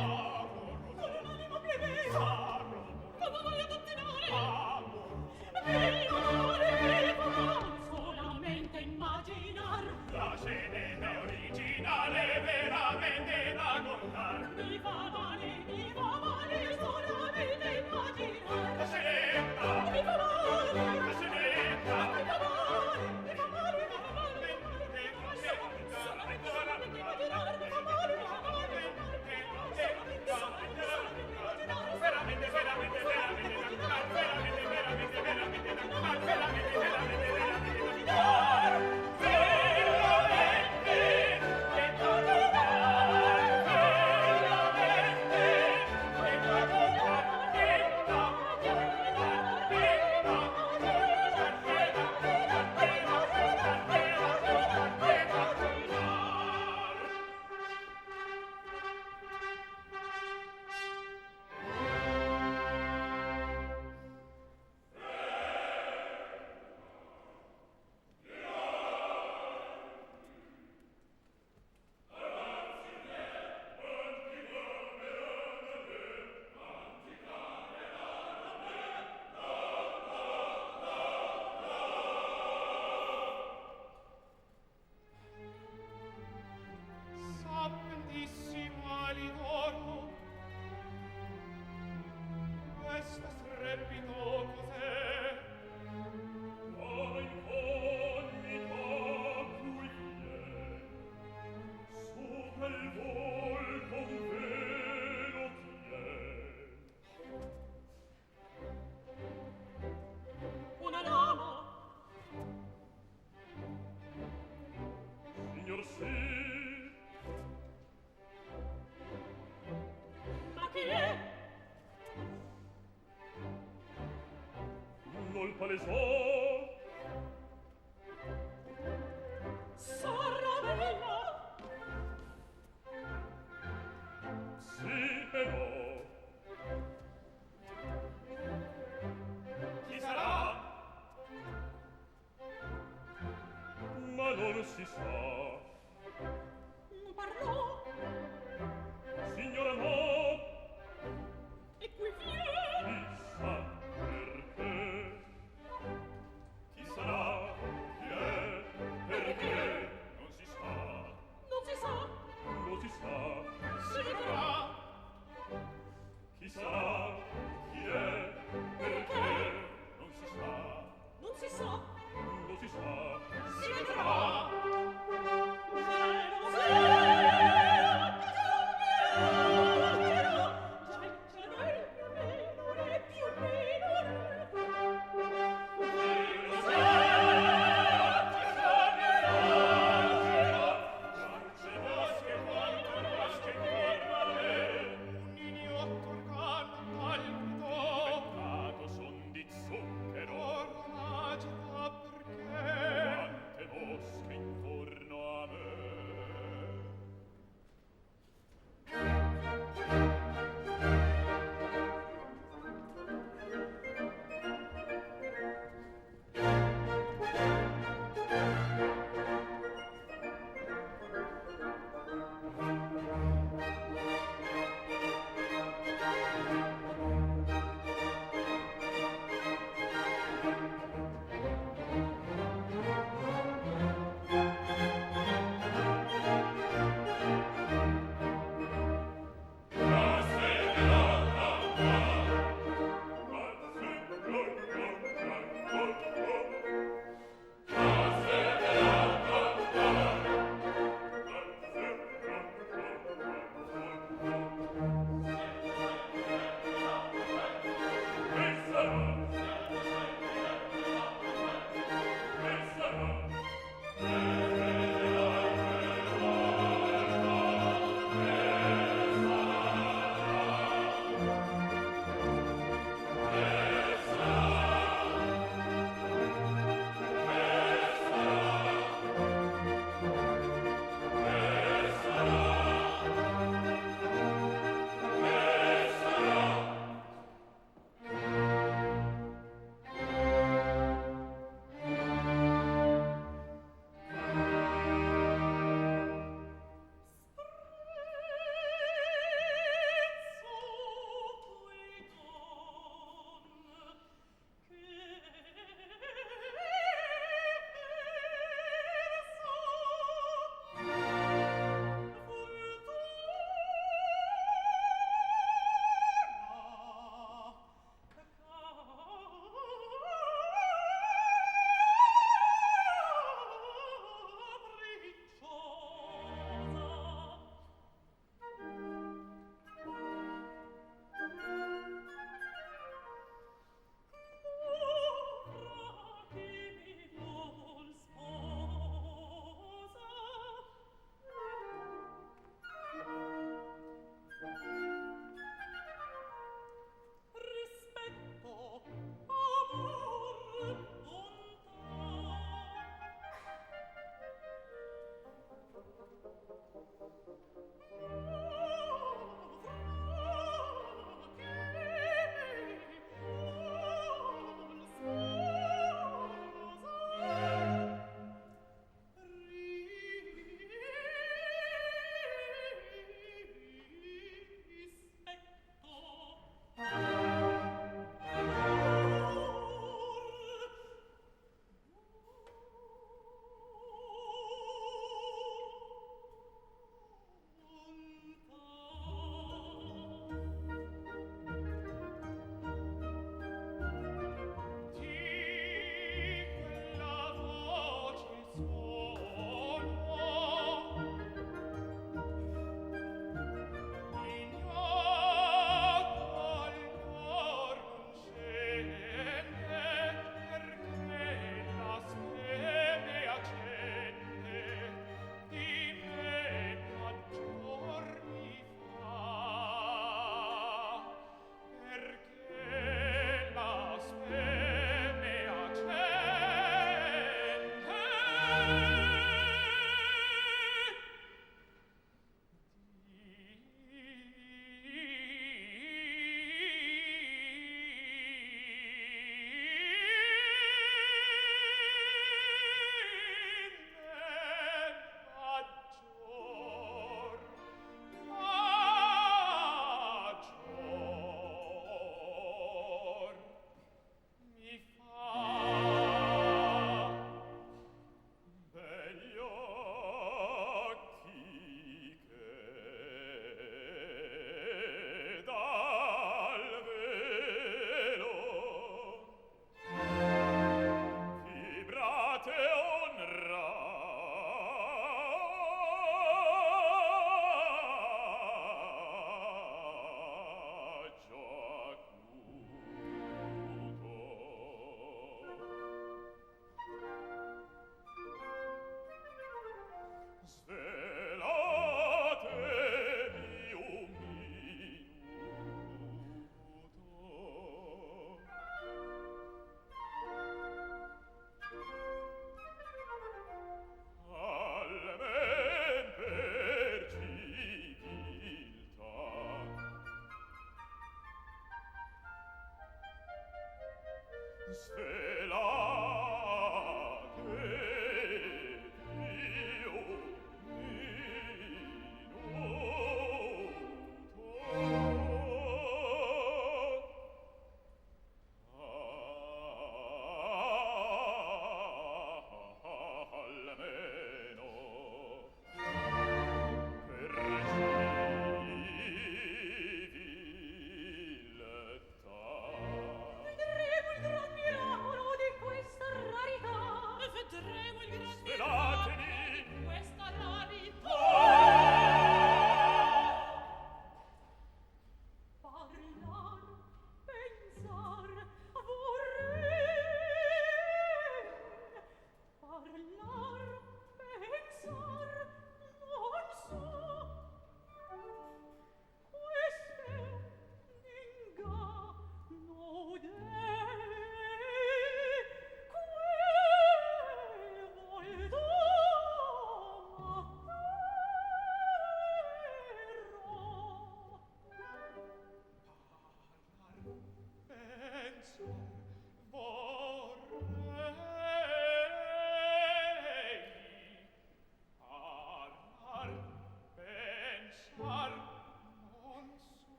con un'anima plebea, Come voglio dottinare? solamente immaginar. La scena è originale, veramente da contar. Mi va male, solamente immaginar. La scenetta, Mi fa male, la scenetta, mi fa male, mi fa male, mi fa male, mi fa male, mi fa male, solamente immaginar, mi fa male, mi fa male, mi fa male, veramente, veramente, veramente da contar, veramente, veramente, veramente da contar, veramente, veramente, veramente da contar. Veramente, e da contar, veramente, e da contar, e da contar, e da contar, e da contar, e da contar, e da contar, e da contar. Sapentissimo ali d'oro. Questo strepito cos'è? Nuova incognita cui è, sopra il volto un velo chi è. una dama, Signor sì, ma chi è? non palesò, Sorravella, sì e no. Chi sarà? Ma non si sa. parlò, Signora no, e qui viene. chissà perché. Chi sarà? Chi è? Perché? Non si sa. Non si sa, Non si sa. si vedrà. Chi sarà? Chi è? Perché? Non si sa. Non si sa, Non si sa. si vedrà. Se non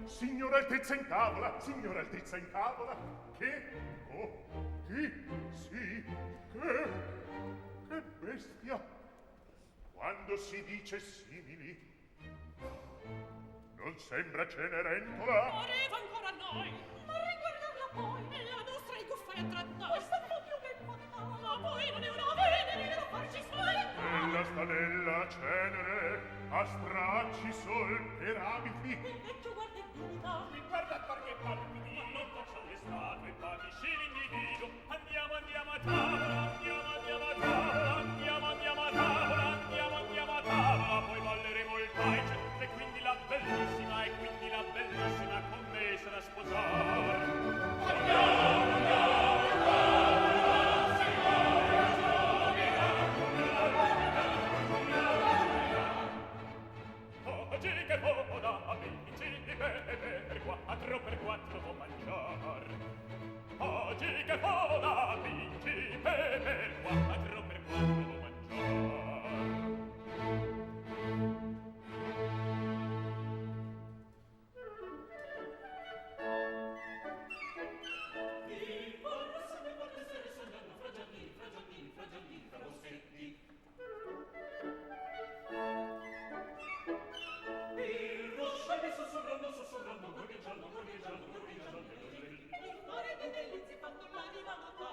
Signora Altezza in tavola, signora Altezza in tavola. Che? Oh, chi? Sì, che bestia. Quando si dice simili, non sembra Cenerentola. Pareva ancora a noi, Ma riguardarla poi, la nostra è guffa e trattata. questa fa più ben fatta. Ma poi non è una venere da farci spaventare. Nella stanella cenere, a stracci solperamiti. Il vecchio guarda e dubita. Mi guarda perché palpiti. Ma non faccia le statue, patisci l'individuo. Andiamo, andiamo a tavola, andiamo, andiamo a tavola, andiamo, andiamo a tavola, andiamo, andiamo a tavola. Poi balleremo il pace, e quindi la bellissima con me sarà sposare. Andiamo, andiamo. Oggi che moda amici per quattro può mangiar. Oggi che moda amici per quattro può mangiar. Il porro se ne va a sere sognando fra giardini, fra boschetti. Il roscio è sussurrando, gorgheggiando. Il mare di delizie quando l'anima non va.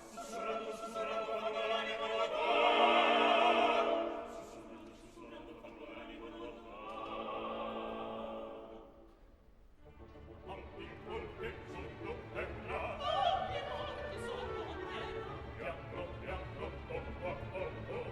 Sussurrando quando l'anima non va. Anche il corte sotto terra. Oh, che morte sotto a terra. Piano, piano, oh, oh, oh, oh.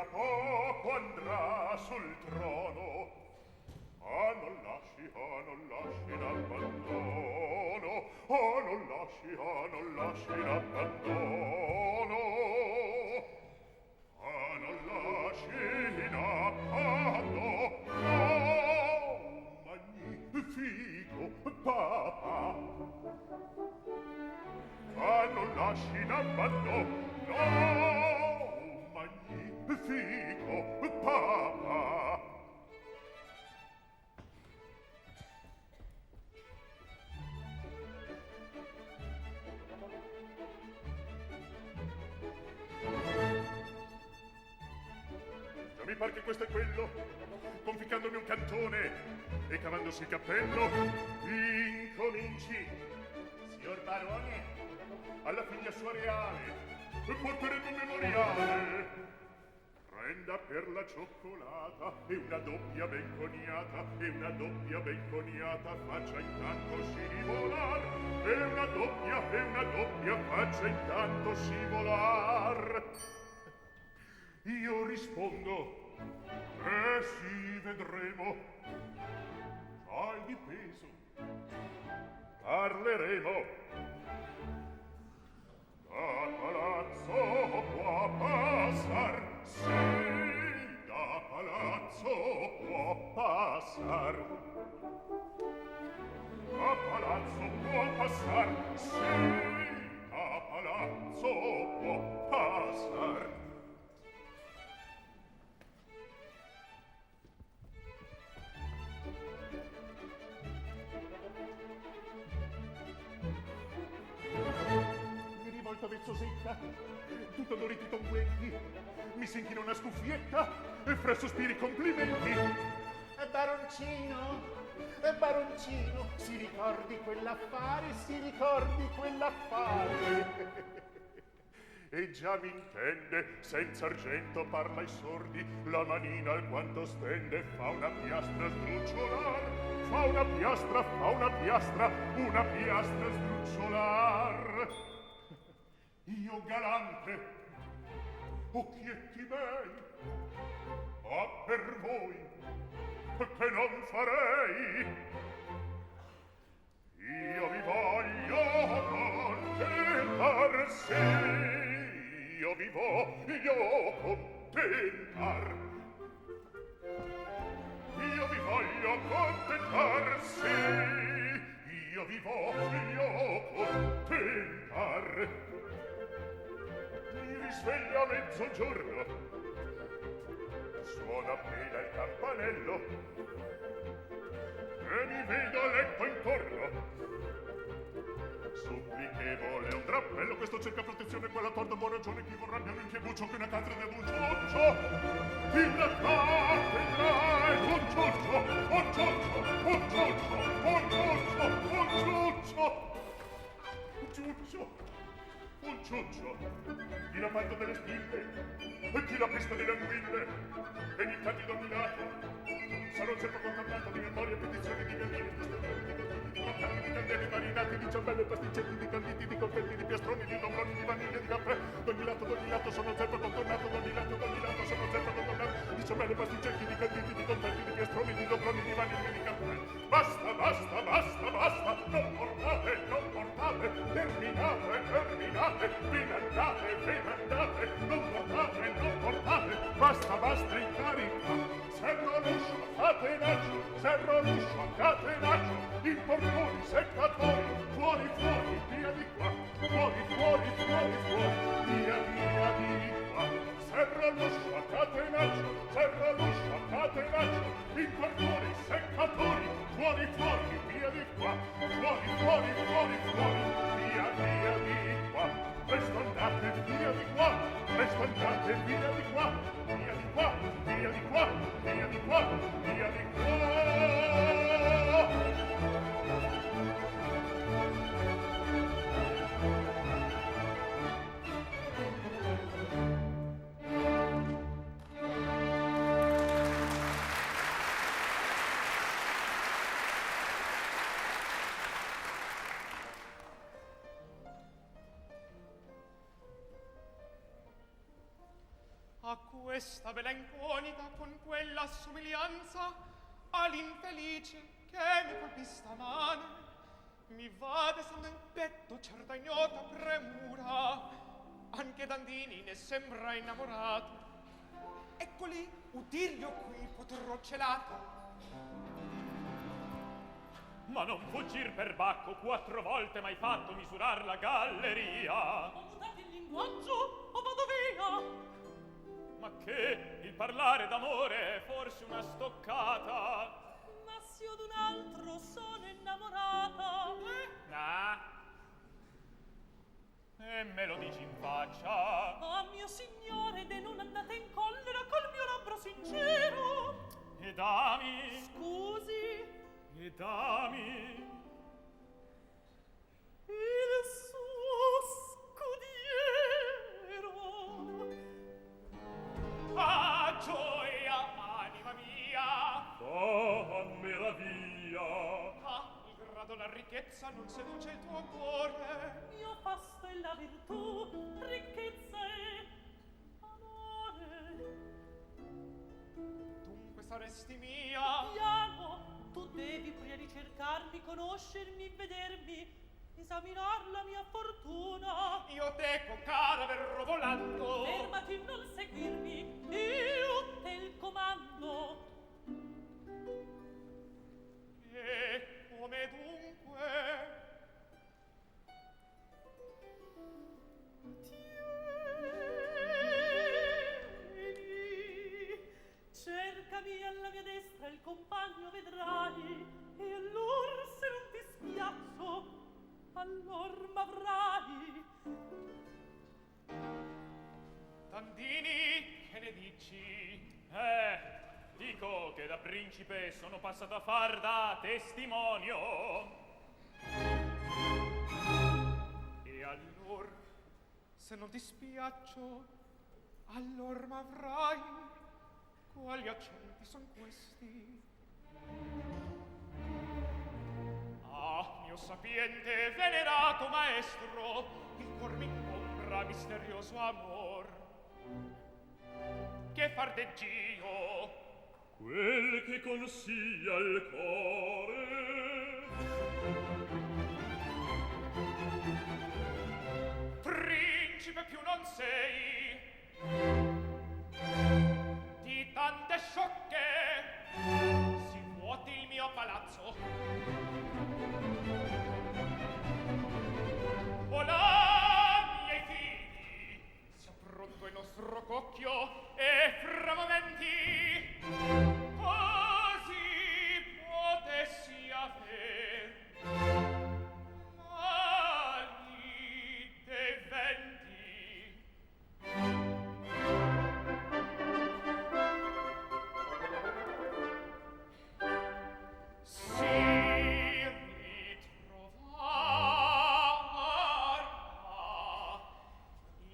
fra poco andrà sul trono. Ah, non lasci l'abbandono. Ah, non lasci l'abbandono. Ah, non lasci in affanno. Oh, magnifico papà. Ah, non lasci in abbandono. Magnifico papà. Già mi par che questo è quello, conficcandomi un cantone e cavandosi il cappello, incominci, signor barone, alla figlia sua reale, porteremo un memoriale. Prenda per la cioccolata e una doppia ben coniata, e una doppia ben coniata, faccia intanto scivolar, e una doppia, faccia intanto scivolar. Io rispondo, sì, vedremo. Sai di peso, parleremo. Da palazzo può passar, sì, da palazzo può passar. Da palazzo può passar, sì, da palazzo può passar. Vezzo secca, tutto odoriti tonguenti, mi senti in una scuffietta e fra sospiri complimenti. Baroncino, si ricordi quell'affare, E già mi intende, senza argento parla ai sordi, la manina alquanto stende, fa una piastra sdrucciolar, una piastra sdrucciolar. Io galante, occhietti bei, per voi, che non farei. Io vi voglio contentar, sì, io vi voglio contentar. Io vi voglio contentar, sì, io vi voglio contentar. Mi risveglio a mezzogiorno, suona appena il campanello e mi vedo a letto intorno. Supplichevole un drappello, questo cerca protezione, quella torta buona ragione, chi vorrà mio impieguccio che una cattedra d'un ciuccio. Il cattedra è un ciuccio, un ciuccio, un ciuccio, un ciuccio, un ciuccio, un ciuccio. Un ciuccio, chi l'ha fatto delle spille, e chi l'ha pista delle anguille, e gli candido minato, sarò sempre condannato di memoria, petizioni di gallini, di lontani, di candele marinati, di ciambelle, pasticcetti, di canditi, di confetti, di piastroni, di dombroni, di vaniglia, di caffè, d'ogni lato sono sempre contornato, d'ogni lato sono sempre contornato, di ciambelle, pasticcetti, di canditi, di confetti, di piastroni, di dombroni, di vaniglia, di caffè. Basta, non portate, terminate, vinandate, non portate, basta, in carica. Serro l'uscio, catenaccio, importuni, seccatori, fuori, via di qua, fuori, via di qua. Serro l'uscio, catenaccio, importuni, seccatori, fuori, via di qua, fuori, via di qua. Presto andate via di qua, via di qua, via di qua, via di qua, via di qua, via di qua. Ma questa bella incognita con quella somiglianza all'infelice che mi colpì stamane mi va desando in petto certa ignota premura. Anche Dandini ne sembra innamorato. Eccoli, udilio qui potrò celato. Ma non fuggir per Bacco, 4 volte m'hai fatto misurar la galleria. Ho mutato il linguaggio, o vado via? Ma che il parlare d'amore è forse una stoccata? Ma se io d'un altro sono innamorata. Ah. E me lo dici in faccia? Ah, mio signore, de non andate in collera col mio labbro sincero. E dami, Scusi, e dami. il suo scudiero. Ah, gioia, anima mia! Oh, meraviglia! Ah, il grado, la ricchezza non seduce il tuo cuore. Mio pasto è la virtù, ricchezza e amore. Dunque saresti mia. Piano, tu devi prima ricercarmi, conoscermi, vedermi, esaminar la mia fortuna. Io teco cara verrò volando. Fermati, non seguirmi, io te il comando. E come dunque? Tieni, cercami alla mia destra, il compagno vedrai, e allor se non ti spiaccio, allor m'avrai. Dandini, che ne dici? Dico che da principe sono passato a far da testimonio. E allor, se non ti spiaccio, allor m'avrai. Quali accenti son questi? Ah, mio sapiente, venerato maestro, il cor m'incombra misterioso amor. Che far degg'io? Quel che consiglia il core. Principe più non sei di tante sciocche si vuoti il mio palazzo. Volà, miei figli, sia pronto il nostro cocchio e fra momenti così potessi aver mali dei venti. Si ritrovarà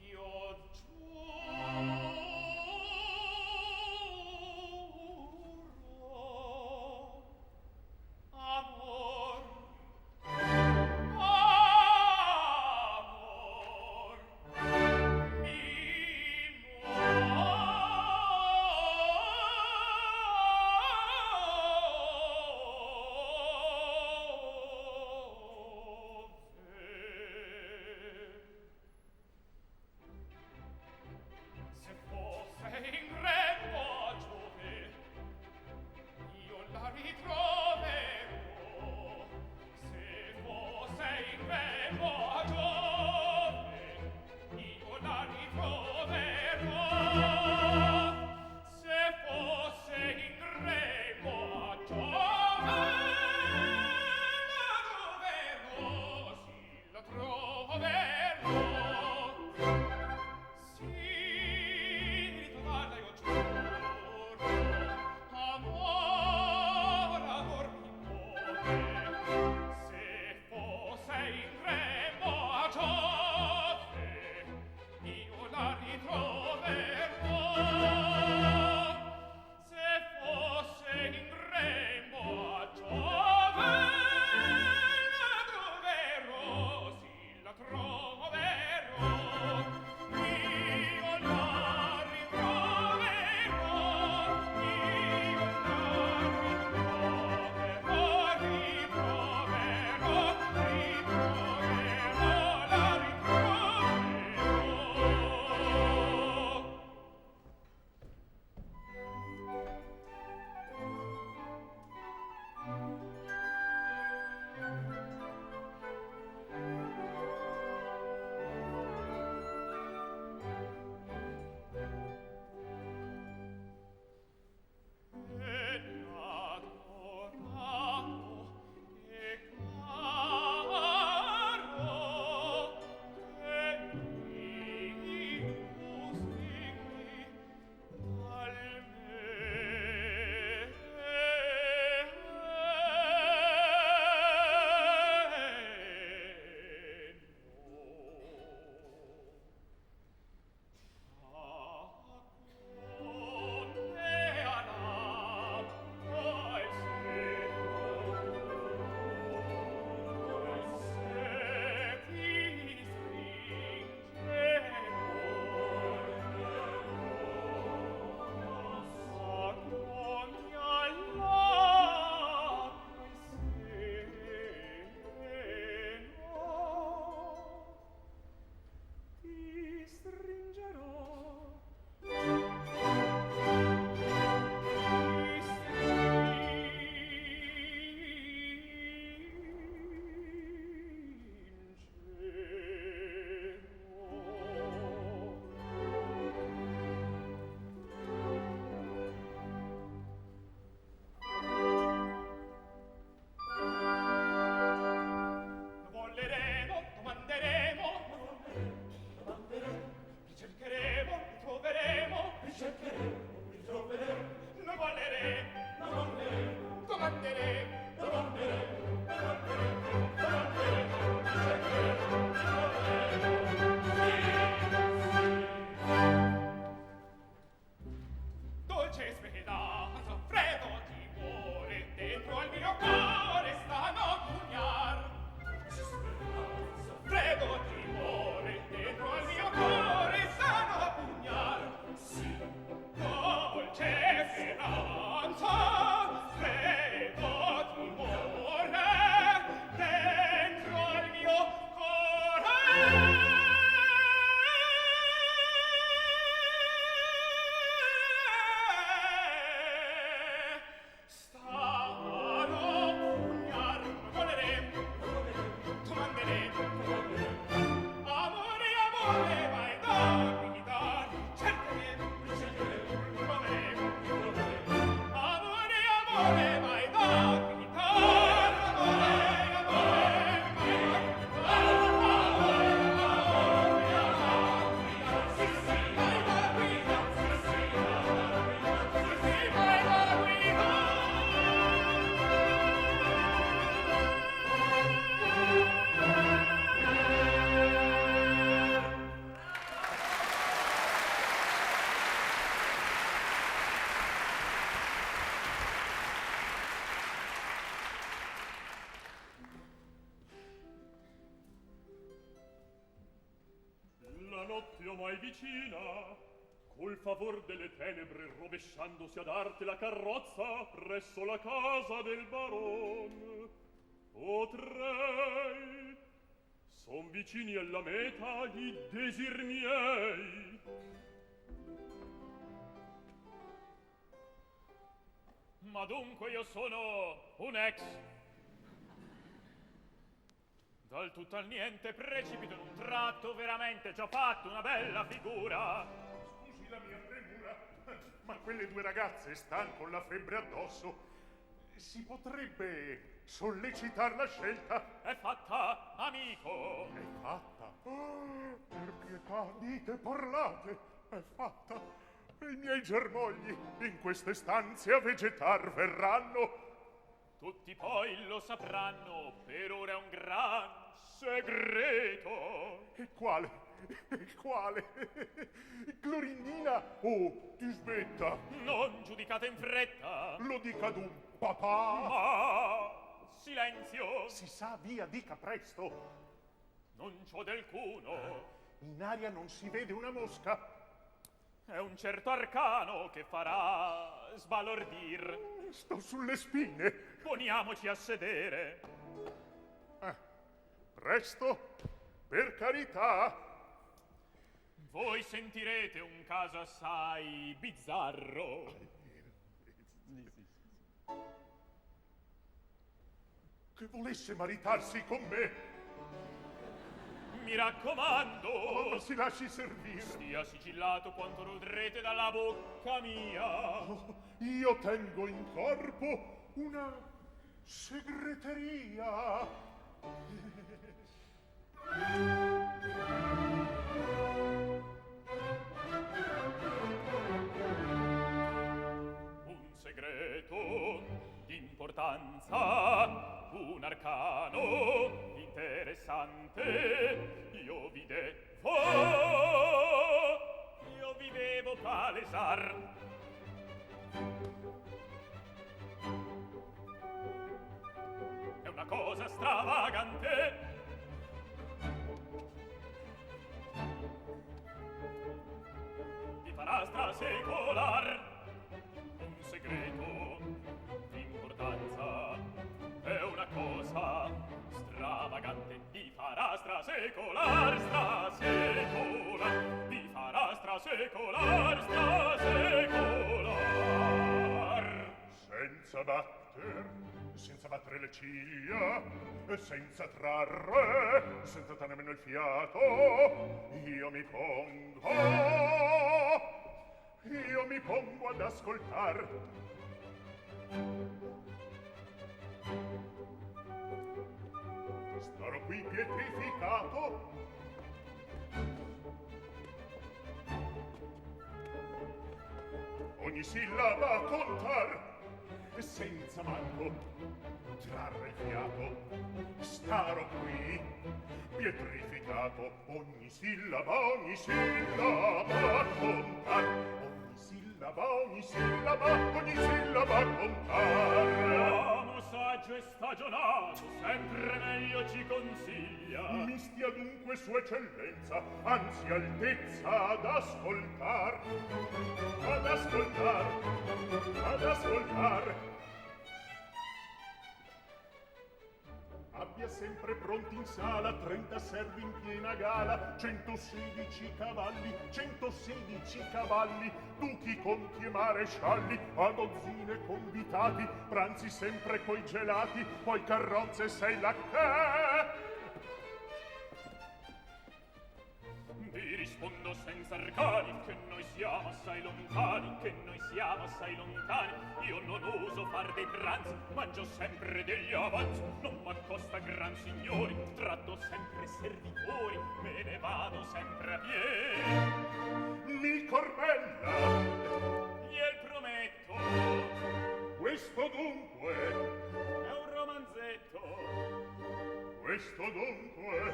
io giuro voleva e da guidar, certo che non voleva, amore, voleva e da guidar, La notte ormai vicina, col favor delle tenebre rovesciandosi ad arte la carrozza presso la casa del baron. Potrei, son vicini alla meta i desir miei. ma dunque io sono un ex. Dal tutto al niente precipito in un tratto, veramente ci ho fatto una bella figura. Scusi la mia premura, ma quelle due ragazze stan con la febbre addosso. Si potrebbe sollecitar la scelta? È fatta, amico. È fatta. Oh, per pietà, dite, parlate. È fatta. I miei germogli in queste stanze a vegetar verranno. Tutti poi lo sapranno, per ora è un gran segreto. E quale? E quale? Clorindina? Oh, ti smetta. Non giudicate in fretta. Lo dica d'un papà. Ma silenzio. Si sa, via, dica presto. Non c'ho delcuno. In aria non si vede una mosca. È un certo arcano che farà sbalordir. Sto sulle spine. Poniamoci a sedere. Presto, per carità. Voi sentirete un caso assai bizzarro. Che volesse maritarsi con me. Mi raccomando. Oh, ma si lasci servire. Stia sigillato quanto rodrete dalla bocca mia. Oh, io tengo in corpo una segreteria. Un segreto d'importanza, un arcano interessante. Io vi devo palesar. È una cosa stravagante. Ti farà strasecolar. Un segreto d'importanza. È una cosa stravagante. Ti farà strasecolar, strasecolar. Ti farà strasecolar, strasecolar. Senza battere le ciglia, senza trarre, senza tenere nemmeno il fiato, io mi pongo ad ascoltar. Starò qui pietrificato. Ogni sillaba a contar, senza manco trarre il fiato. Starò qui pietrificato. Ogni sillaba a contar. Ogni sillaba a contar. L'uomo saggio e stagionato sempre meglio ci consiglia. Mi stia dunque sua eccellenza, anzi altezza, ad ascoltar. Ad ascoltar. Ad ascoltar. Abbia sempre pronti in sala 30 servi in piena gala, 116 cavalli, duchi, conti e marescialli, a dozzine convitati, pranzi sempre coi gelati, poi carrozze e 6 laccà. rispondo senza arcani che noi siamo assai lontani, che noi siamo assai lontani. Io non uso far dei pranzi, mangio sempre degli avanzi, non m'accosta gran signori, tratto sempre servitori, me ne vado sempre a piedi. Mi corbella, Gliel prometto, questo dunque, è un romanzetto, questo dunque,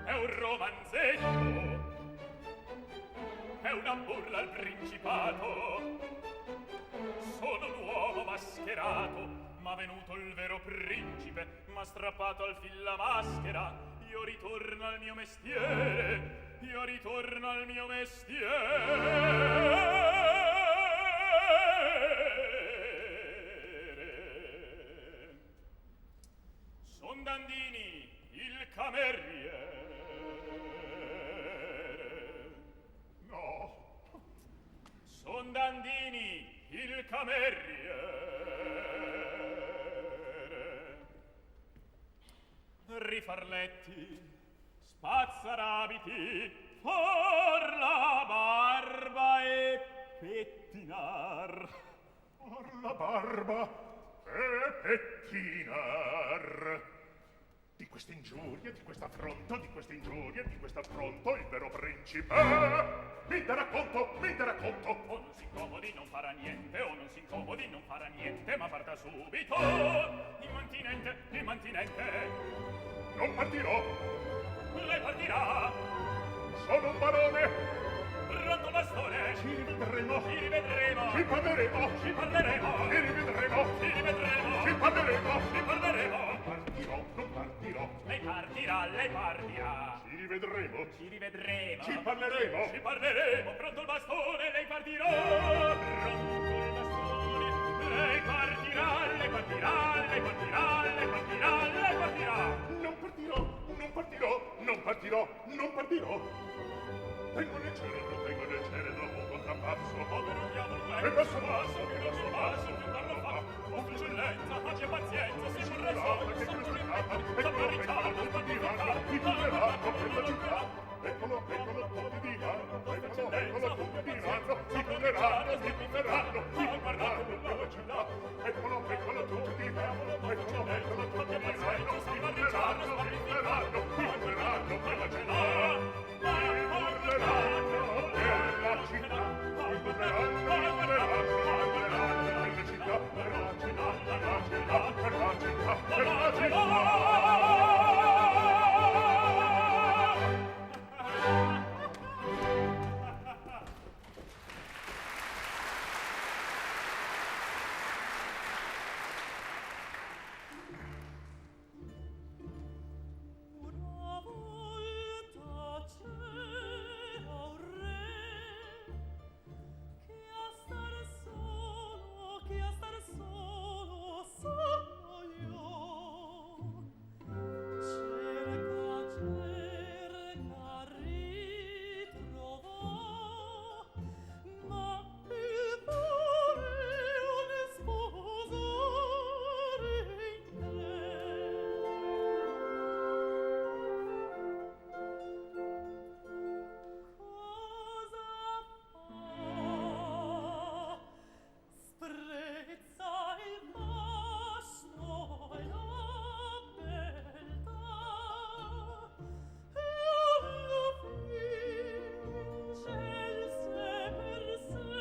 è un romanzetto, è una burla al principato. Sono un uomo mascherato, m'ha venuto il vero principe, m'ha strappato al fil la maschera. Io ritorno al mio mestiere, io ritorno al mio mestiere. Son Dandini, il cameriere. no, Son Dandini, il cameriere. Rifarletti, spazzarabiti, for la barba e pettinar. or la barba e pettinar. Di questa ingiuria, di questa affronto, di questa ingiuria, di questo affronto, il vero principe mi darà conto, mi darà conto. O non si incomodi, non farà niente, o non si incomodi, non farà niente, ma parta subito. Immantinente, immantinente, Non partirò, lei partirà. sono un barone, Pronto bastone, ci rivedremo, ci rivedremo, ci parleremo, ci parleremo, ci rivedremo, ci rivedremo, ci parleremo. ci parleremo. Partirò, non partirò, Lei partirà, lei partirà. ci rivedremo, Ci rivedremo, ci parleremo. ci parleremo. Pronto il bastone, lei partirà. Pronto il bastone, lei partirà, lei partirà, lei partirà, lei partirà, lei partirà. Non partirò, non partirò, non partirò, non partirò. Tengo nel cielo, un contrappasso. Povero diavolo, E passo passo, che non so passo, che parlo fa. Con eccellenza, abbia pazienza, si vorrà solo, sotto le mani, sopra il ritardo, il magnificato, tutti diranno per la città. Eccolo, eccolo, tutti diranno, eccolo, tutti diranno, si prenderanno, si prenderanno, si prenderanno per la città. Eccolo, tutti diranno, eccolo, tutti diranno, si prenderanno, si prenderanno, si prenderanno per la città. Si prenderanno per la città, si prenderanno per la città, per la città, per la città, per la città, per la città. Una volta c'era un re che a star solo sognò. Cerca, ritrovò, ma il voleo sposare in Cosa fa? Sprezza il fascio e la beltà e alla fin scelse per sé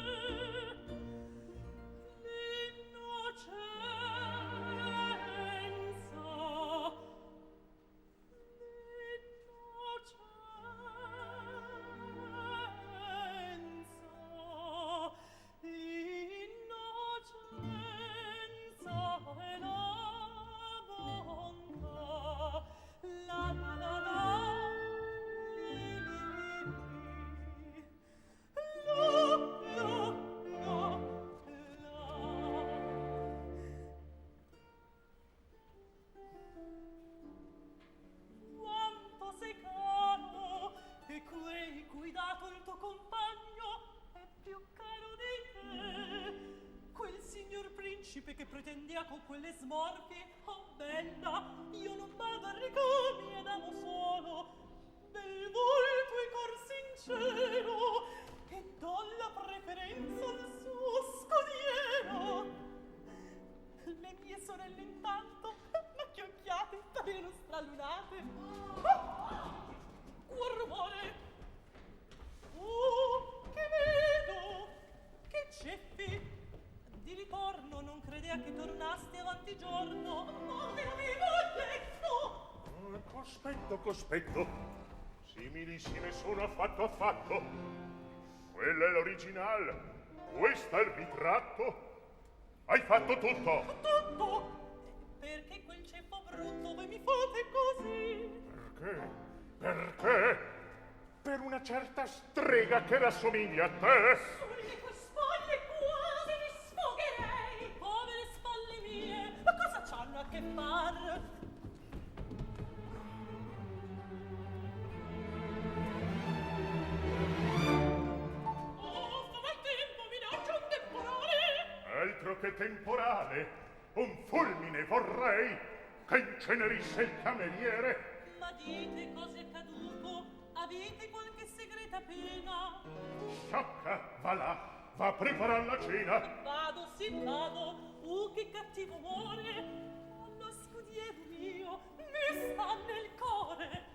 l'innocenza e la bontà. La la la la, li li li li. La la la la. Quanto sei caro, e quei cui dato il tuo compagno è più caro di te. Quel signor principe che pretendia con quelle smorfie, oh bella, io non vado a ricomi ed amo solo del volto i cor cospetto. Similissime sono affatto. Quella è l'original, questa è il ritratto. Hai fatto tutto. Tutto! Perché quel ceppo brutto voi mi fate così? Perché? Per una certa strega che rassomiglia a te. Sulle tue spalle quasi mi sfogherei! Povere spalle mie, ma cosa c'hanno a che far? Oh, fa mal tempo, minaccia un temporale! Altro che temporale, un fulmine vorrei che incenerisse il cameriere. Ma dite cos'è accaduto? Avete qualche segreta pena? Sciocca, va là, va a preparar la cena. Vado, sì, vado. Che cattivo umore! Lo scudiero mio mi sta nel cuore!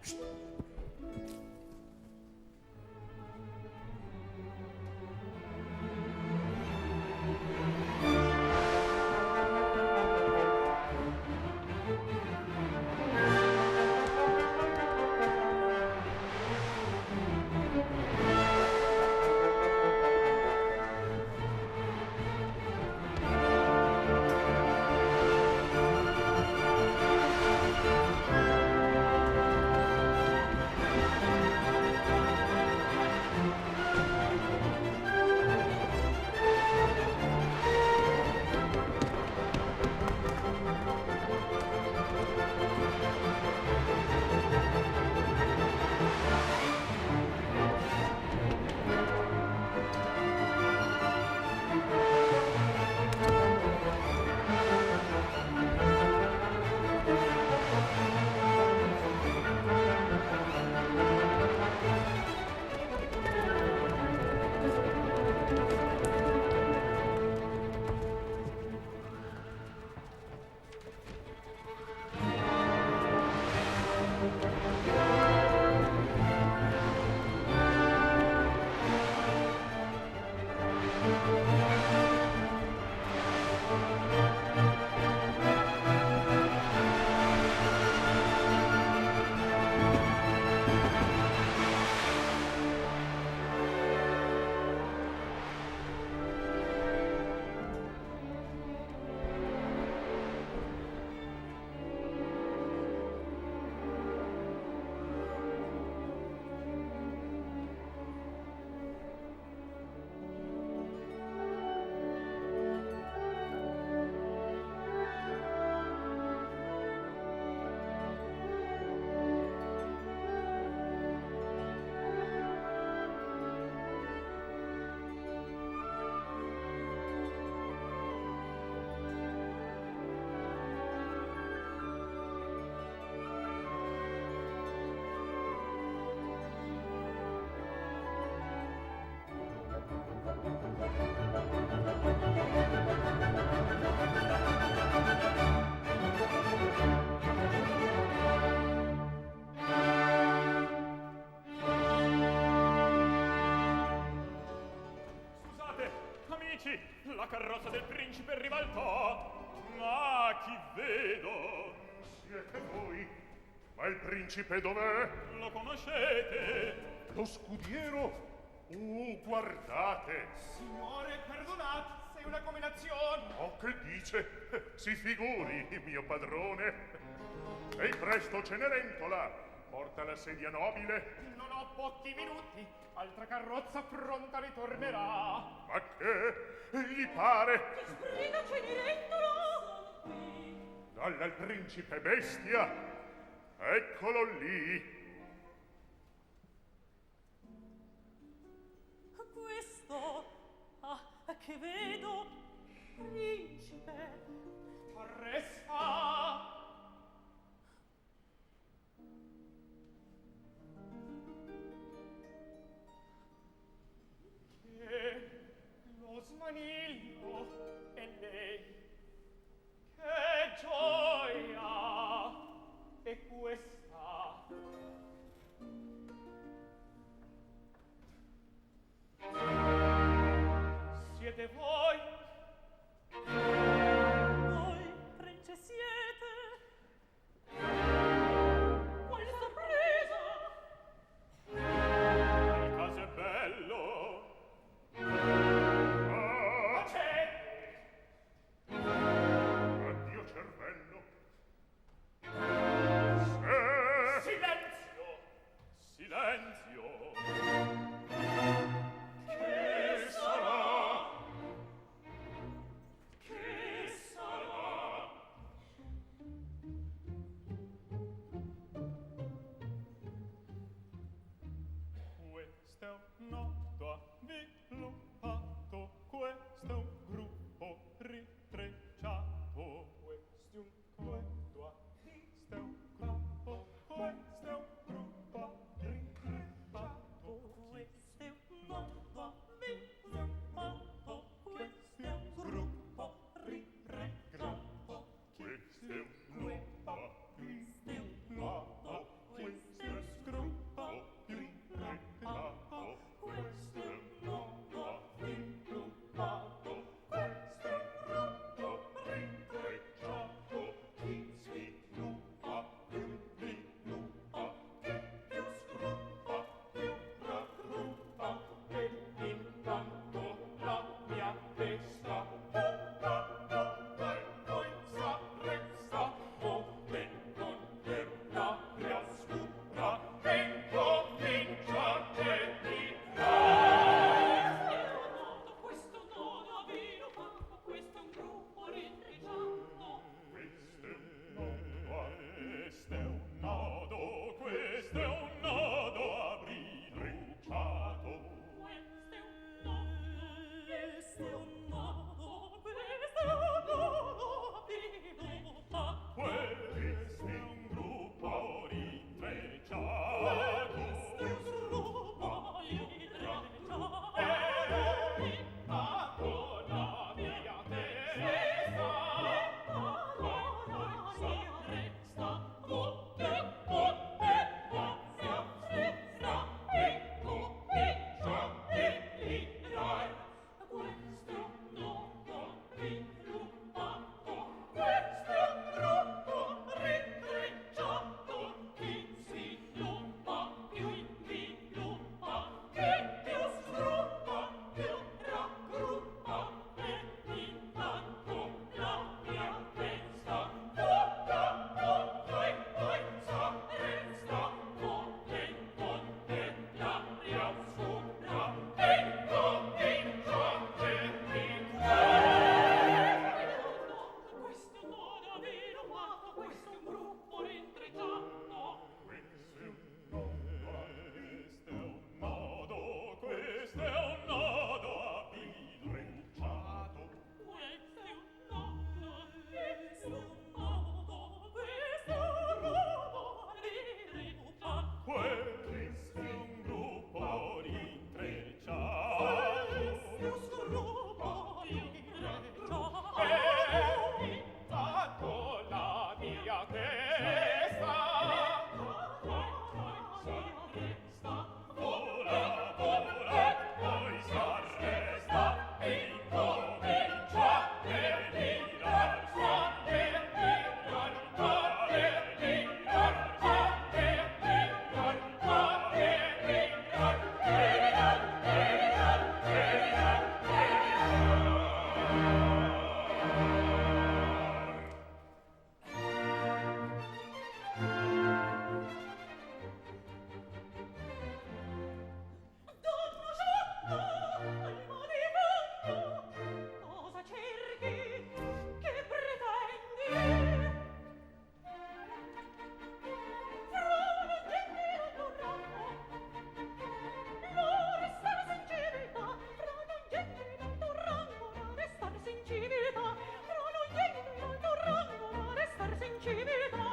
Scusate, amici, la carrozza del principe ribaltò. Ma chi vedo? Siete voi? Ma il principe dov'è? Lo conoscete? Lo scudiero? Guardate! Signore, perdonate, sei una combinazione. Oh, che dice? Si figuri, mio padrone. Ehi, presto, Cenerentola! Porta la sedia nobile. Non ho pochi minuti. Altra carrozza pronta ritornerà. Ma che? Gli pare? Sbrina Cenerentola! Sono qui! Dalla al principe bestia! Eccolo lì! Questo, che vedo, principe. Arresta! Che lo smaniglio è lei. Che gioia è questa. Siete voi? Voi, princiesiere, sviluppato, questo è un gruppo ritrecciato. Questo è un conto, questo è un gruppo, questo è un gruppo ritrecciato. Questo è un mondo sviluppato, questo è un gruppo ritrecciato. Questo è un gruppo, Questo è un gruppo, questo è un gruppo ritrecciato. Questo è un gruppo sviluppato, questo è un gruppo ritrecciato. Chi sviluppa più sviluppa, chi più sviluppa più raggruppa. E intanto la mia testa poi s'arresta, ove non per l'aria scura e comincia a Questo nodo avvino fatto, questo è un gruppo ritrecciato. Questo è un nodo, questo è un nodo abbricciato. Questo è un nodo, questo è un nodo, questo è un nodo sviluppato. Questo è un gruppo ritrecciato. Questo è un gruppo ritrecciato. Intanto la mia testa Questo nodo avvino fatto, questo è un gruppo ritrecciato. Questo è un nodo, questo è un nodo abbricciato. Questo è un nodo, questo è un nodo, questo è un gruppo ritrecciato. Questo è un gruppo ritrecciato. Questo è un gruppo ritrecciato. intanto la mia testa Vola, poi s'arresta e incomincia a delirare. Donna Gianna, alma di fondo, cosa cerchi, che pretendi? Fra non genti non torranno, non restare sin civiltà. Fra non genti non torranno, non restare sin civiltà. Fra non genti non torranno, non restare sin civiltà.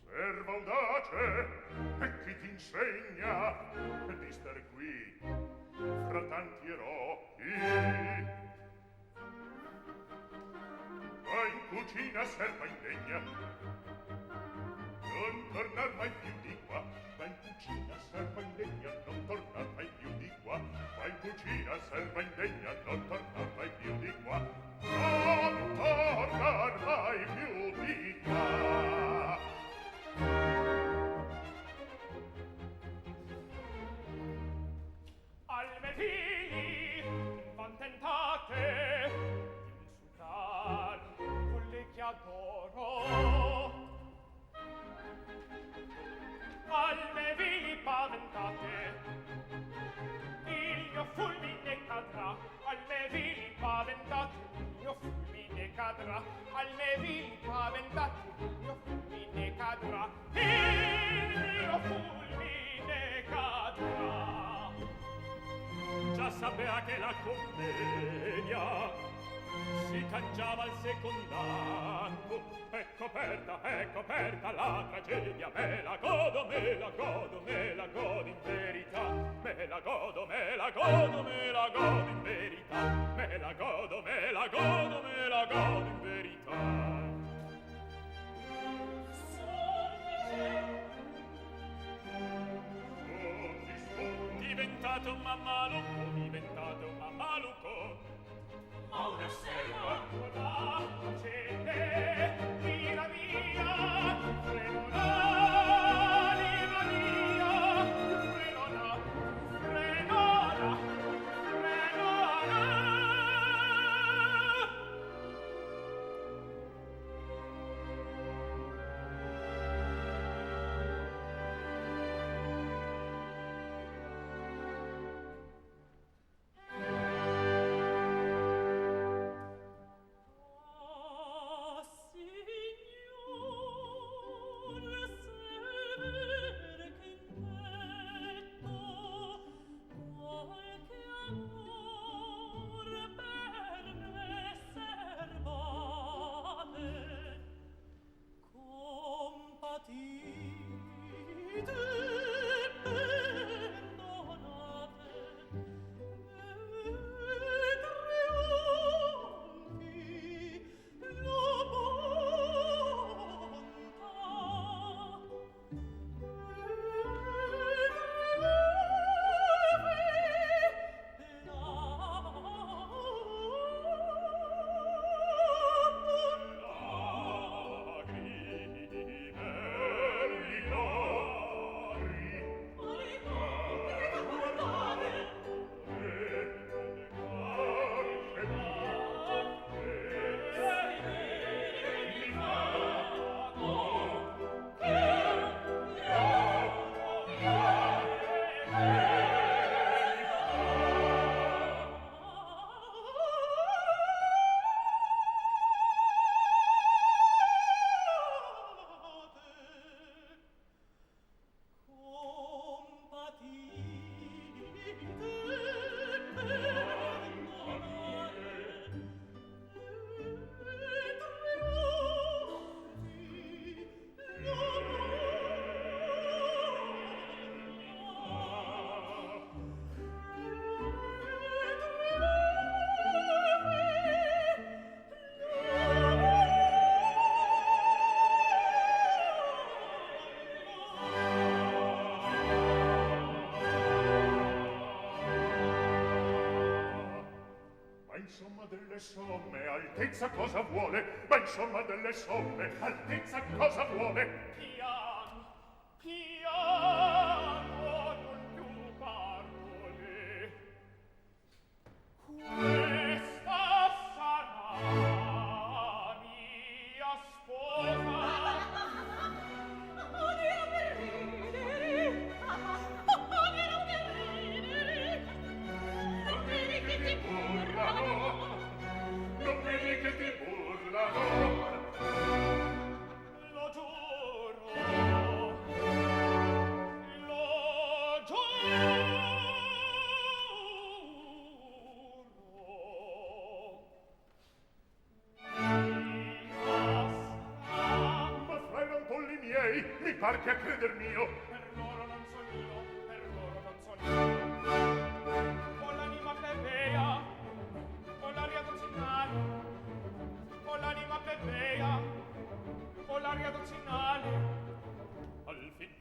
Serva audace, e chi ti insegna di star qui fra tanti eroi? Va in cucina, serva indegna, non tornar mai più di qua. Va in cucina, serva indegna, non tornar mai più di qua. Va in cucina, serva indegna, non tornar mai più di qua. Non tornar mai più di qua. alme figli van tentate il sucar quelle che adoro alme vili paventate il mio fulmine cadrà alme vili paventate il mio fulmine cadrà, alle vili paventati il mio fulmine cadrà, il mio fulmine cadrà. Già sapea che la commedia si cangiava al secondo atto. È coperta la tragedia. Me la godo, me la godo, me la godo in verità. Me la godo, me la godo, me la godo in verità. Me la godo, me la godo, me la godo in verità. Diventato un mammaluco, diventato un mammaluco. Ma una sera La facete, via via, frenona, lima mia, frenona, frenona, frenona. Delle somme, altezza cosa vuole? Ma insomma delle somme, altezza cosa vuole? Piano, piano, non più parole. Questa sarà mia sposa. Oh, era per ridere. Oh, era per ridere. Non vedi che ti burlano. Non vedi che ti burlano? Lo giuro, lo giuro. Ma fra non polli miei, mi par che a creder mio. Per loro non son io, per loro non son io. Ho l'anima plebea, ho l'aria docinale, ho l'anima plebea, ho l'aria docinale.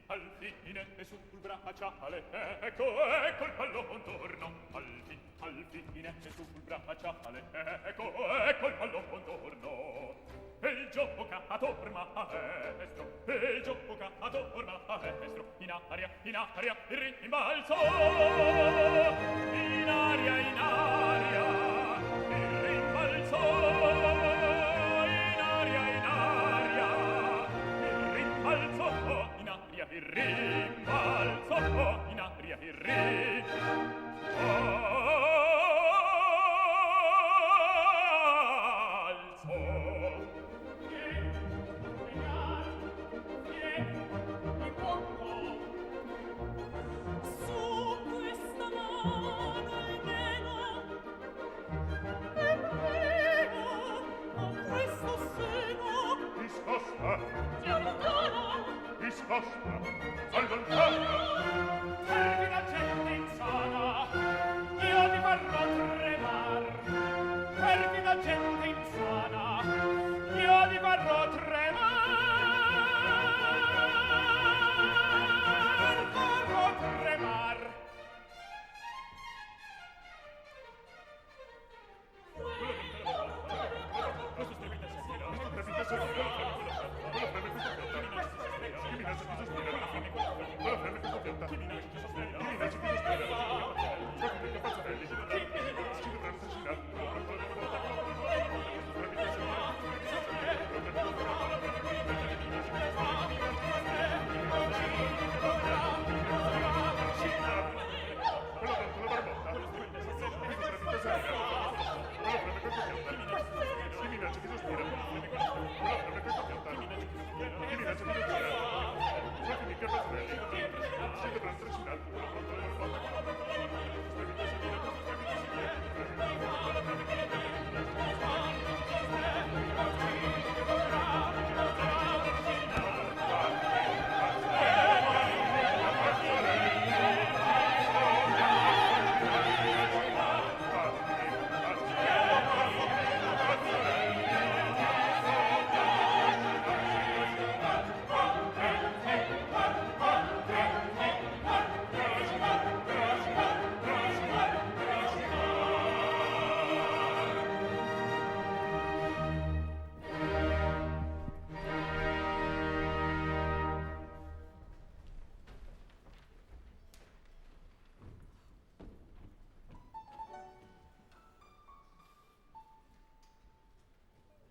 Al fine e sul bracciale, ecco il pallo contorno. Al fine e sul bracciale, ecco il pallo contorno. E il giocator maestro, e il giocator maestro, in aria, il rimbalzo. In aria, il rimbalzo. In aria, il rimbalzo. In aria, il rimbalzo. In aria, il rimbalzo. costa, s'allontana. Fervida gente insana, io vi farò tremar. Fervida gente insana, io vi farò tremar. Farò tremar.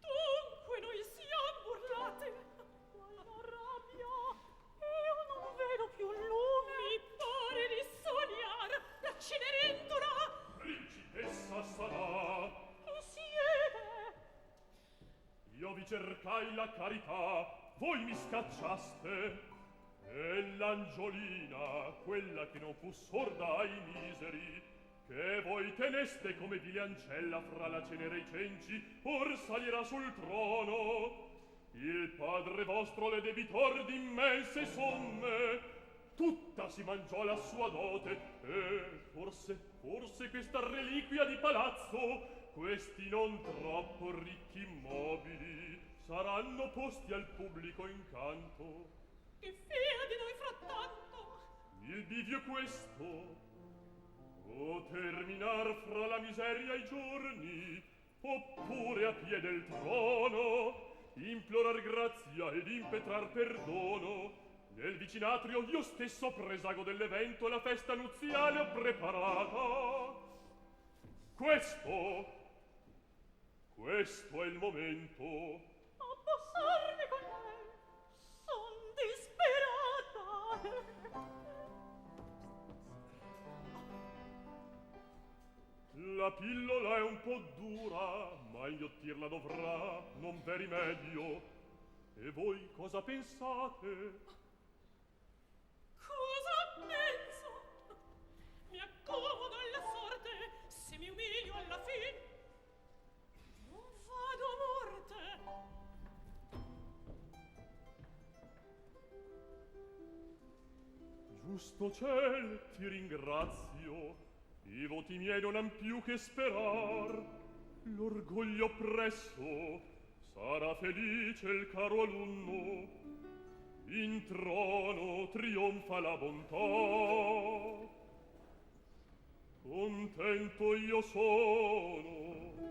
Dunque noi siamo burlate. Quanta rabbia! Io non vedo più lume. Mi pare di sognare la Cenerentola. Principessa sarà. Chi siete? Io vi cercai la carità, voi mi scacciaste. E l'angiolina, quella che non fu sorda ai miseri, che voi teneste come vile ancella fra la cenere e i cenci, or salirà sul trono. Il padre vostro le debitor d'immense somme, tutta si mangiò la sua dote, e forse questa reliquia di palazzo, questi non troppo ricchi immobili, saranno posti al pubblico incanto. Che fia di noi frattanto? Il bivio questo, o terminar fra la miseria i giorni, oppure a piè del trono, implorar grazia ed impetrar perdono. Nel vicinatrio io stesso presago dell'evento, la festa nuziale ho preparata. Questo è il momento. Abbassarmi con lei. Son disperata. La pillola è un po' dura, ma inghiottirla dovrà, non v'è rimedio. E voi cosa pensate? Cosa penso? Mi accomodo alla sorte, se mi umilio alla fin. Non vado a morte. Giusto ciel, ti ringrazio. I voti miei non han più che sperar. L'orgoglio oppresso, sarà felice il caro alunno. In trono trionfa la bontà. Contento io sono.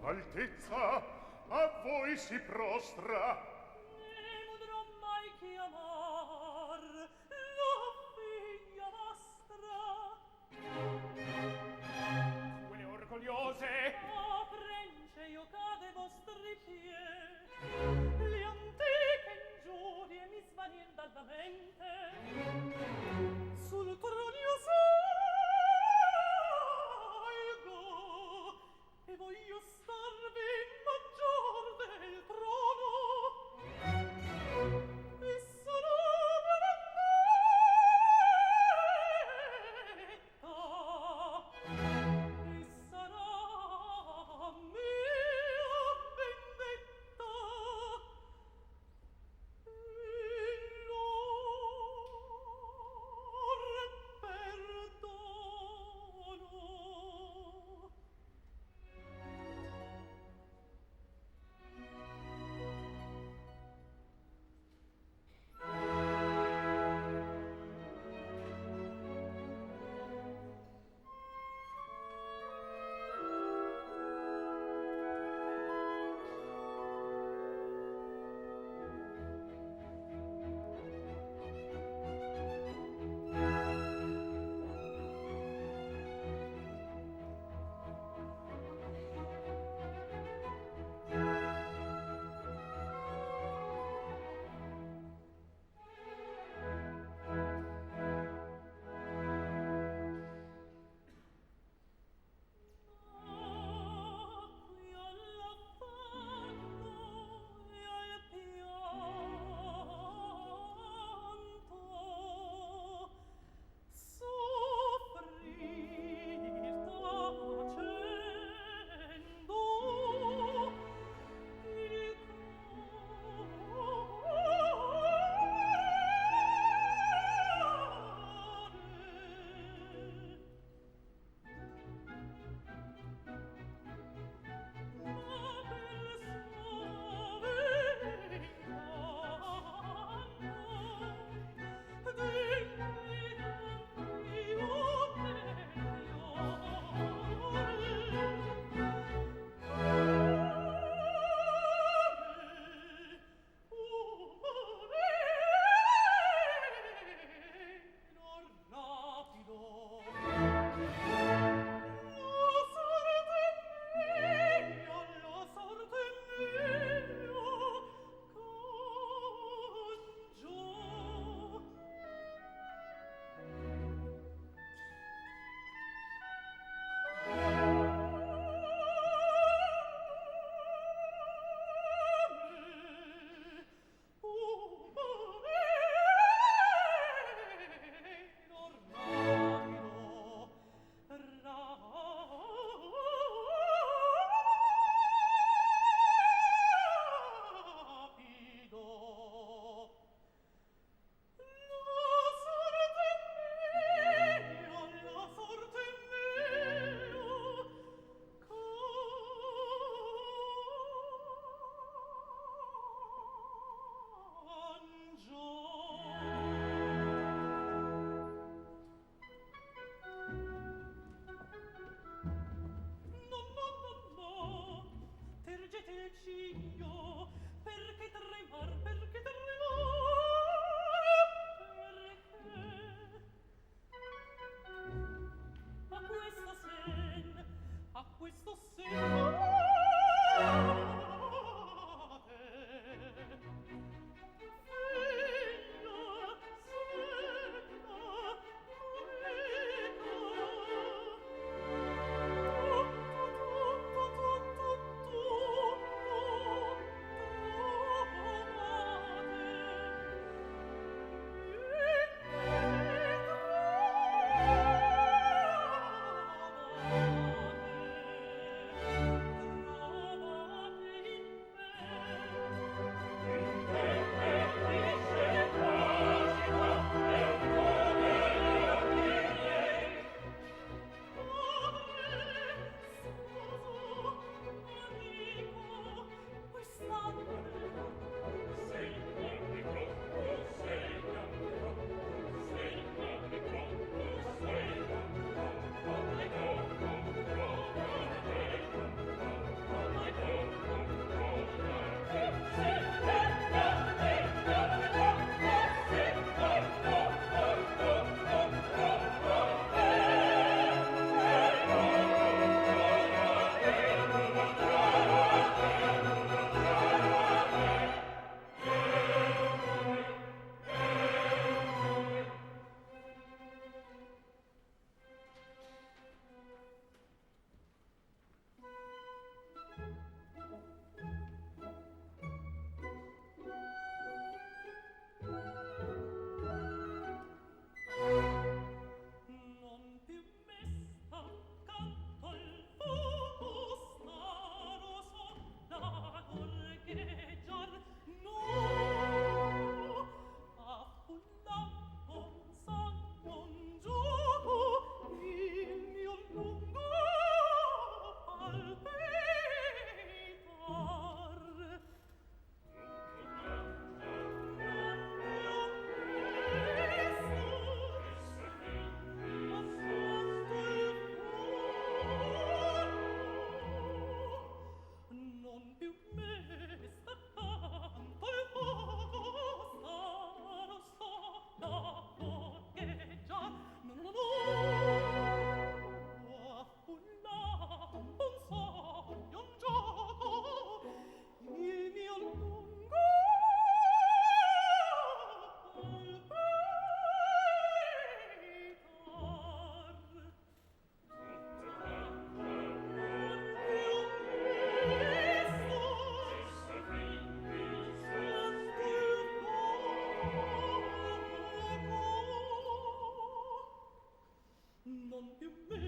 Altezza, a voi si prostra. Ne potrò mai chiamar la figlia vostra. Quelle orgogliose, Prence io cade vostri piedi, le antiche ingiurie mi svanien dalla mente. Sul trono io salgo e voglio starvi maggior del trono. E sarò benedetta, e sarà mia vendetta. Perdono. Qui all'affanno e al pianto soffrir tacendo il Tergete il ciglio, perché tremar, perché a questo sen non più me